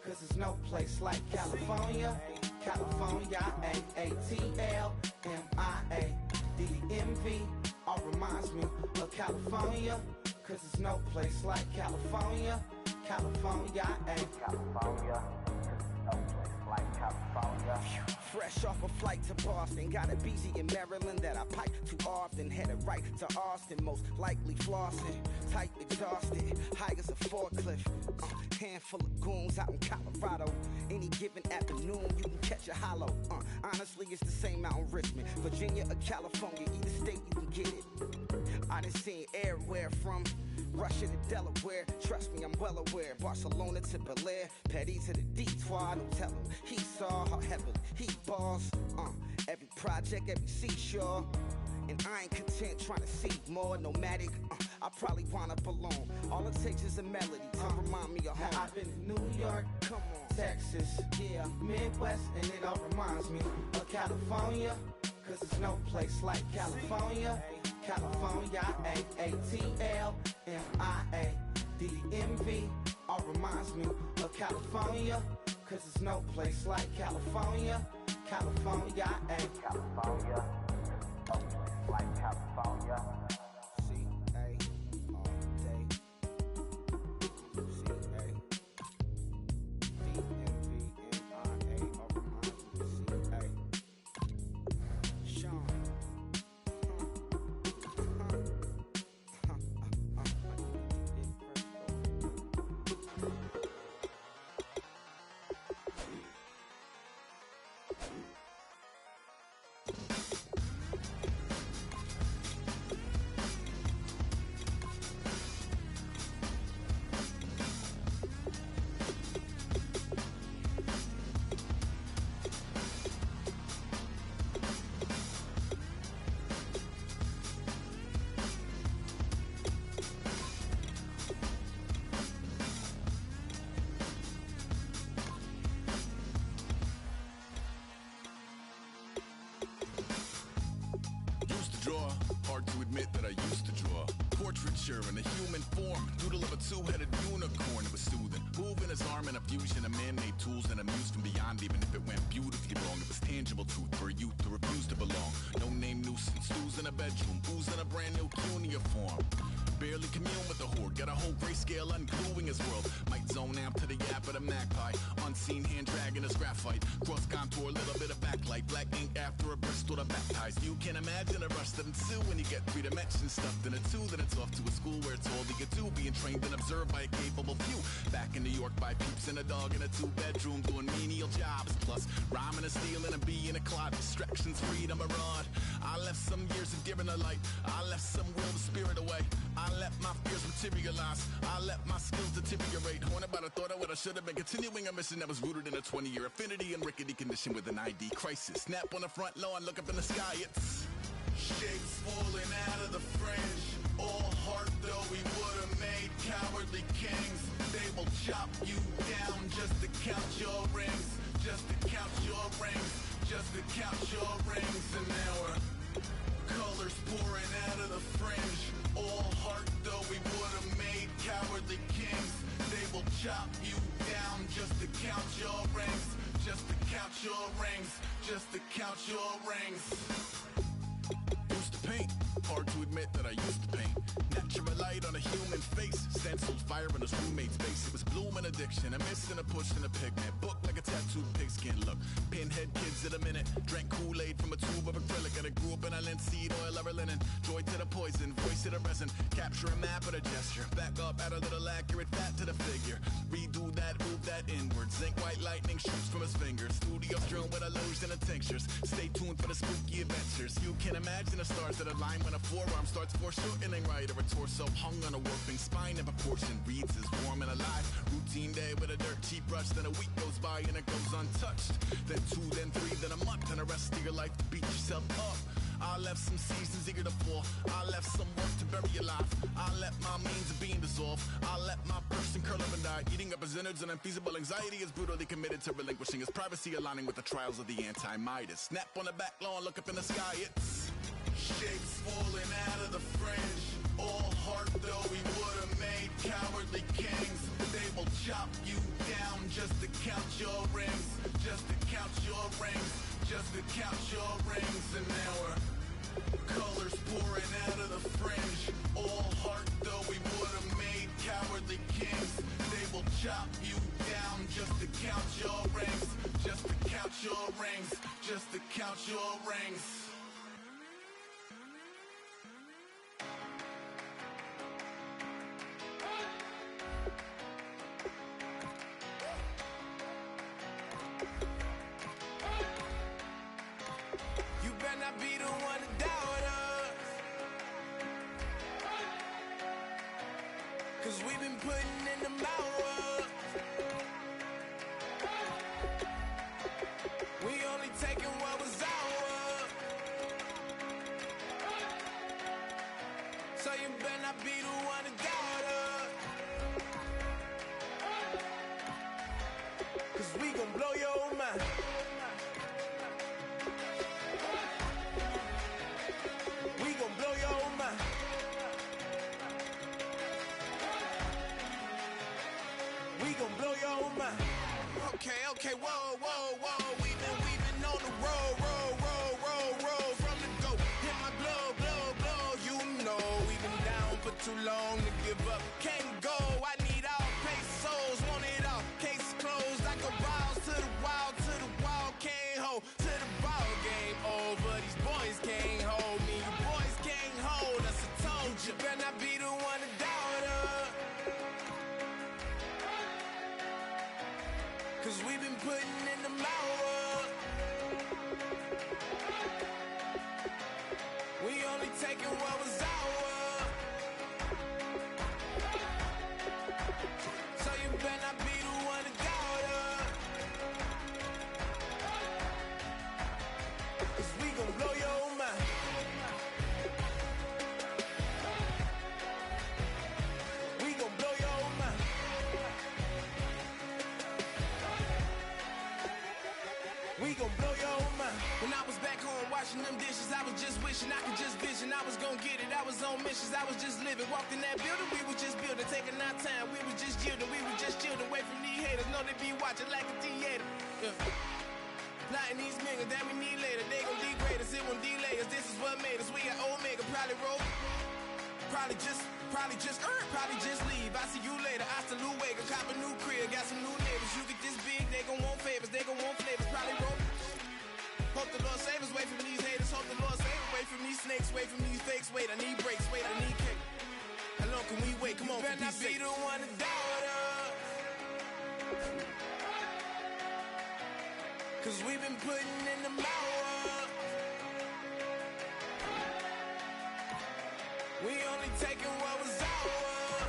cause there's no place like California. California, AATLMIADMV, all reminds me of California, cause there's no place like California. California, California, no place like California. Fresh off a flight to Boston, got a BZ in Maryland that I pipe too often. Headed right to Austin, most likely flossing. Tight, exhausted, high as a forklift. Handful of goons out in Colorado. Any given afternoon, you can catch a hollow. Honestly, it's the same out in Richmond, Virginia or California. Either state, you can get it. I done seen everywhere from Russia to Delaware. Trust me, I'm well aware. Barcelona to Bel Air, Petty to the Detroit. Don't tell him he saw how heavily he balls. Every project, every seashore. And I ain't content trying to see more nomadic. I probably wind up alone. All it takes is a melody to remind me of home. Now I've been to New York, come on, Texas, yeah, Midwest, and it all reminds me of California. Cause there's no place like California. California, A-A-T-L-M-I-A-D-D-M-V. All reminds me of California. Cause there's no place like California. California, California, no place like California. Hard to admit that I used to draw portraiture in a human form, doodle of a two-headed unicorn. It was soothing, moving his arm in a fusion of man-made tools and amused from beyond. Even if it went beautifully wrong, it was tangible truth for a youth to refuse to belong. No name nuisance, stews in a bedroom, booze in a brand new cuneiform. Barely commune with the horde, got a whole grayscale ungluing his world. Might zone out to the yap of the magpie, unseen hand dragging his graphite. Cross contour, little bit of backlight, black ink after a Bristol to baptize. You can imagine a rush that ensue when you get three dimensions stuffed in a two. Then it's off to a school where it's all you can do, being trained and observed by a capable few. Back in New York by peeps and a dog in a two-bedroom doing menial jobs. Plus rhyming and stealing and being a clod, distractions, freedom, a rod. I left some years of giving a light, I left some will the spirit away. I let my fears materialize, I let my skills deteriorate. Haunted by the thought of what I should have been, continuing a mission that was rooted in a 20-year affinity and rickety condition with an ID crisis. Snap on the front lawn, look up in the sky, it's shapes falling out of the fringe. All heart though we would have made cowardly kings. They will chop you down just to count your rings, just to count your rings, just to count your rings. And now we're colors pouring out of the fringe. All heart though we would have made cowardly kings. They will chop you down just to count your rings, just to count your rings, just to count your rings. Used to paint, hard to admit that I used to paint. Natural light on a human face, stenciled fire in his roommate's face. It was blooming addiction, a miss and a push and a pigment. Book like a tattooed pigskin look. Pinhead kids in a minute, drank Kool-Aid from a tube of acrylic. And I grew up in a linseed oil of linen. Joy to the poison, voice to the resin. Capture a map of a gesture. Back up, add a little accurate fat to the figure. Redo that, move that inward. Zinc white lightning shoots from his fingers. Studio strewn with illusion and tinctures. Stay tuned for the spooky adventures. You can imagine the stars that align when a forearm starts foreshortening right, or a torso hung on a warping spine in proportion. Reads as warm and alive. Routine day with a dirt cheap brush. Then a week goes by and it goes untouched. Then 2, then 3, then a month, and the rest of your life to beat yourself up. I left some seasons eager to fall. I left some work to bury alive. I let my means of being dissolved. I let my person curl up and die. Eating up his innards and unfeasible anxiety is brutally committed to relinquishing his privacy, aligning with the trials of the anti-Midas. Snap on the back lawn, look up in the sky, it's shapes falling out of the fringe. All heart though we would have made cowardly kings. They will chop you down just to count your rings, just to count your rings, just to count your rings. And now we're colors pouring out of the fringe. All heart though we would have made cowardly kings. They will chop you down just to count your rings, just to count your rings, just to count your rings. You better not be the one to doubt us, 'cause we've been putting in the hours. We only taking what was ours. better not be the one to doubt her. 'Cause we gon' blow your mind. We gon' blow your mind. We gon' blow your mind. Okay, whoa. We've been on the road. From the go, hit my blow. You know we've been down for too long to give up. Can't go. I need all pesos, want it all. Case closed. I go wild to the wall. Can't hold to the ball game over. These boys can't hold me. You boys can't hold us. I told you, better not be the one to doubt her. 'Cause we've been putting in the hour. We only taking what was ours. So you better not be the one to doubt her. 'Cause we gon' blow your mind. We gon' blow your mind. We gon' blow your mind. When I was back home washing them dishes, I was just wishing I could just vision. I was gon' get it, I was on missions, I was just living. Walked in that building, we was just building, taking our time. We was just yielding, we was just chilling away from these haters. Know they be watching like a theater. Yeah. Plotting these niggas that we need later. They gon' degrade us, it won't delay us. This is what made us. We got Omega, probably roll. Probably just leave. I see you later. Hasta Luego, cop a new crib, got some new neighbors. You get this big, they gon' want favors, they gon' want flavors. Probably roll. Hope the Lord save us, wait from these haters. Hope the Lord save us, wait from these snakes, wait from these fakes. Wait, I need breaks, wait, I need cake. How long can we wait? Come on, you better not be the one to doubt her. 'Cause we've been putting in the hour. We only taking what was ours.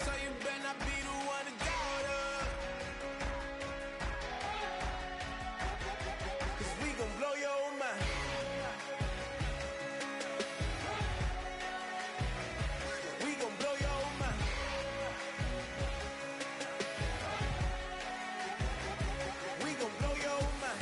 So you better not be the one to doubt her. 'Cause we gon' blow your mind. We gon' blow your mind. We gon' blow your mind.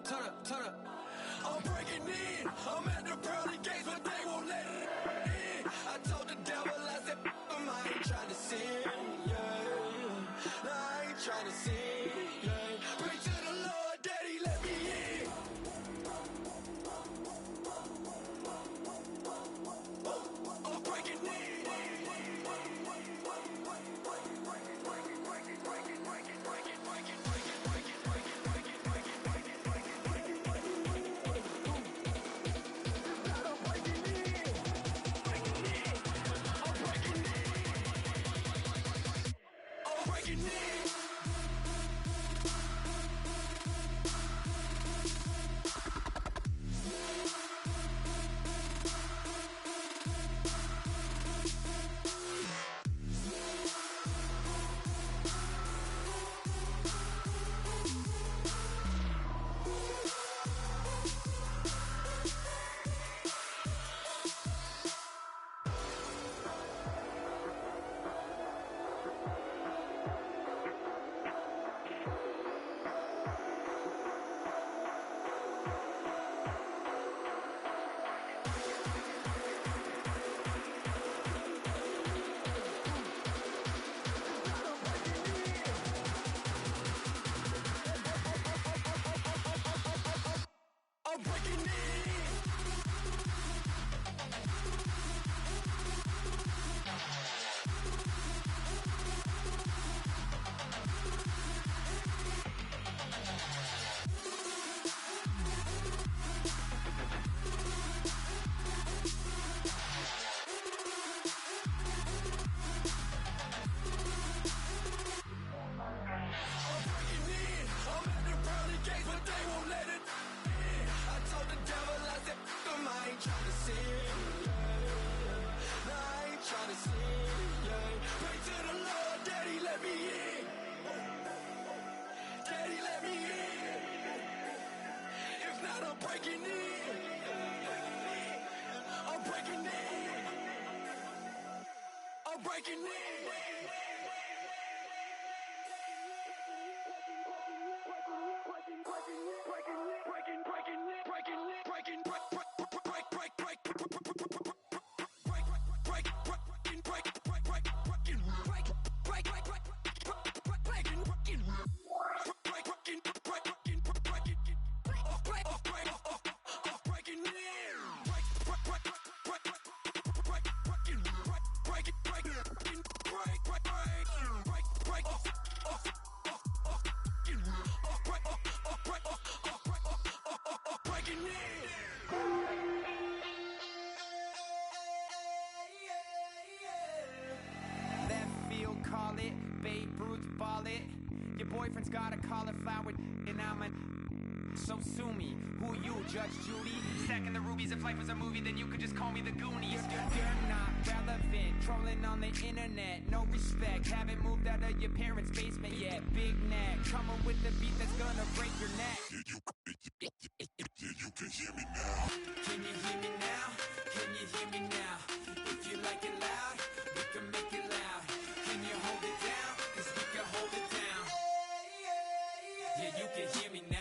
I'm breaking in. I'm at the pearly gates, but they won't let it in. I told the devil, I said, I ain't trying to sin. Yeah. I ain't trying to sin. Yeah. Pray to the Lord, Daddy, let me in. I'm breaking in. I'm breaking in. Call it, Babe Ruth ball it. Your boyfriend's got a cauliflower and I'm a... So sue me, who you, Judge Judy? Stacking the rubies, if life was a movie, then you could just call me the Goonies. You're not relevant, trolling on the internet, no respect. Haven't moved out of your parents' basement yet. Big neck, coming with the beat that's gonna break your neck. You can hear me now. Can you hear me now? Can you hear me now? If you like it loud, we can make it loud. Can you hold it down? 'Cause we can hold it down. Yeah, you can hear me now.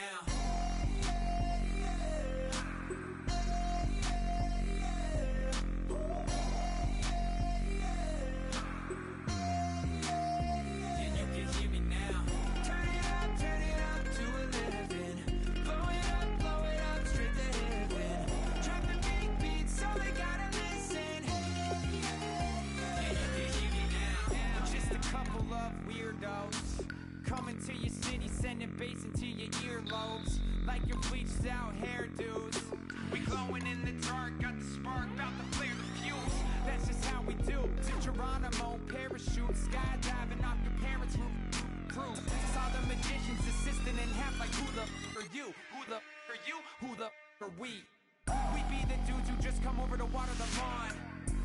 Coming to your city, sending bass into your earlobes, like your bleached out hairdos. We glowing in the dark, got the spark, about to flare the fuse. That's just how we do. To Geronimo, parachute, skydiving off your parents' roof. Saw the magician's assistant in half, like who the are you? Who the are you? Who the are we? We be the dudes who just come over to water the lawn.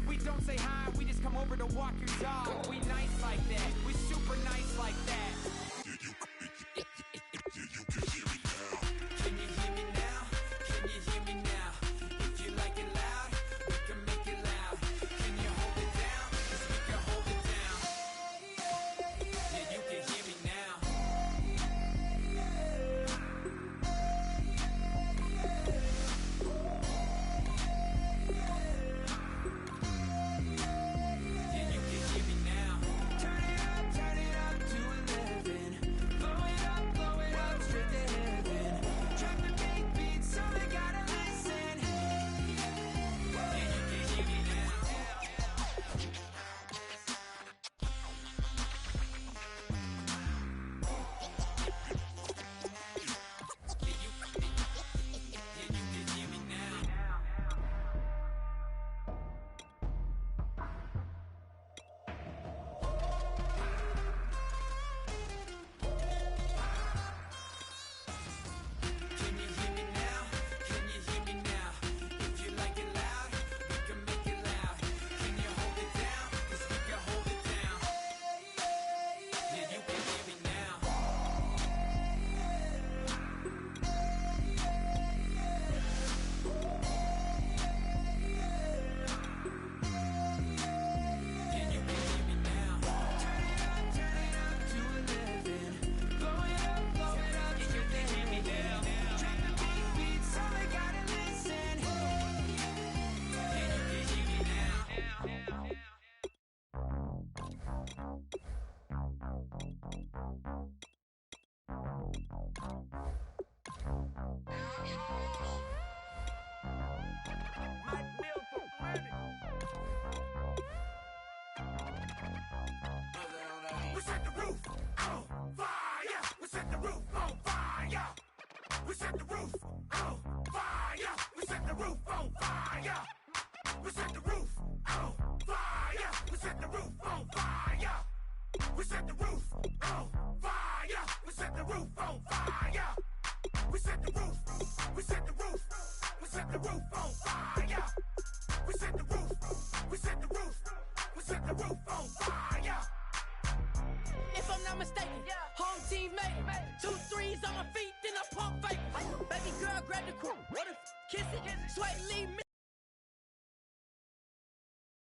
We don't say hi, we just come over to walk your dog. We nice like that, we super nice like that. Can you hear me now? Can you hear me now? If you like it loud, we can make it loud. Can you hold it down? 'Cause we can hold it down. Yeah, you can hear me now. We set the roof on fire. We set the roof on fire. We set the roof on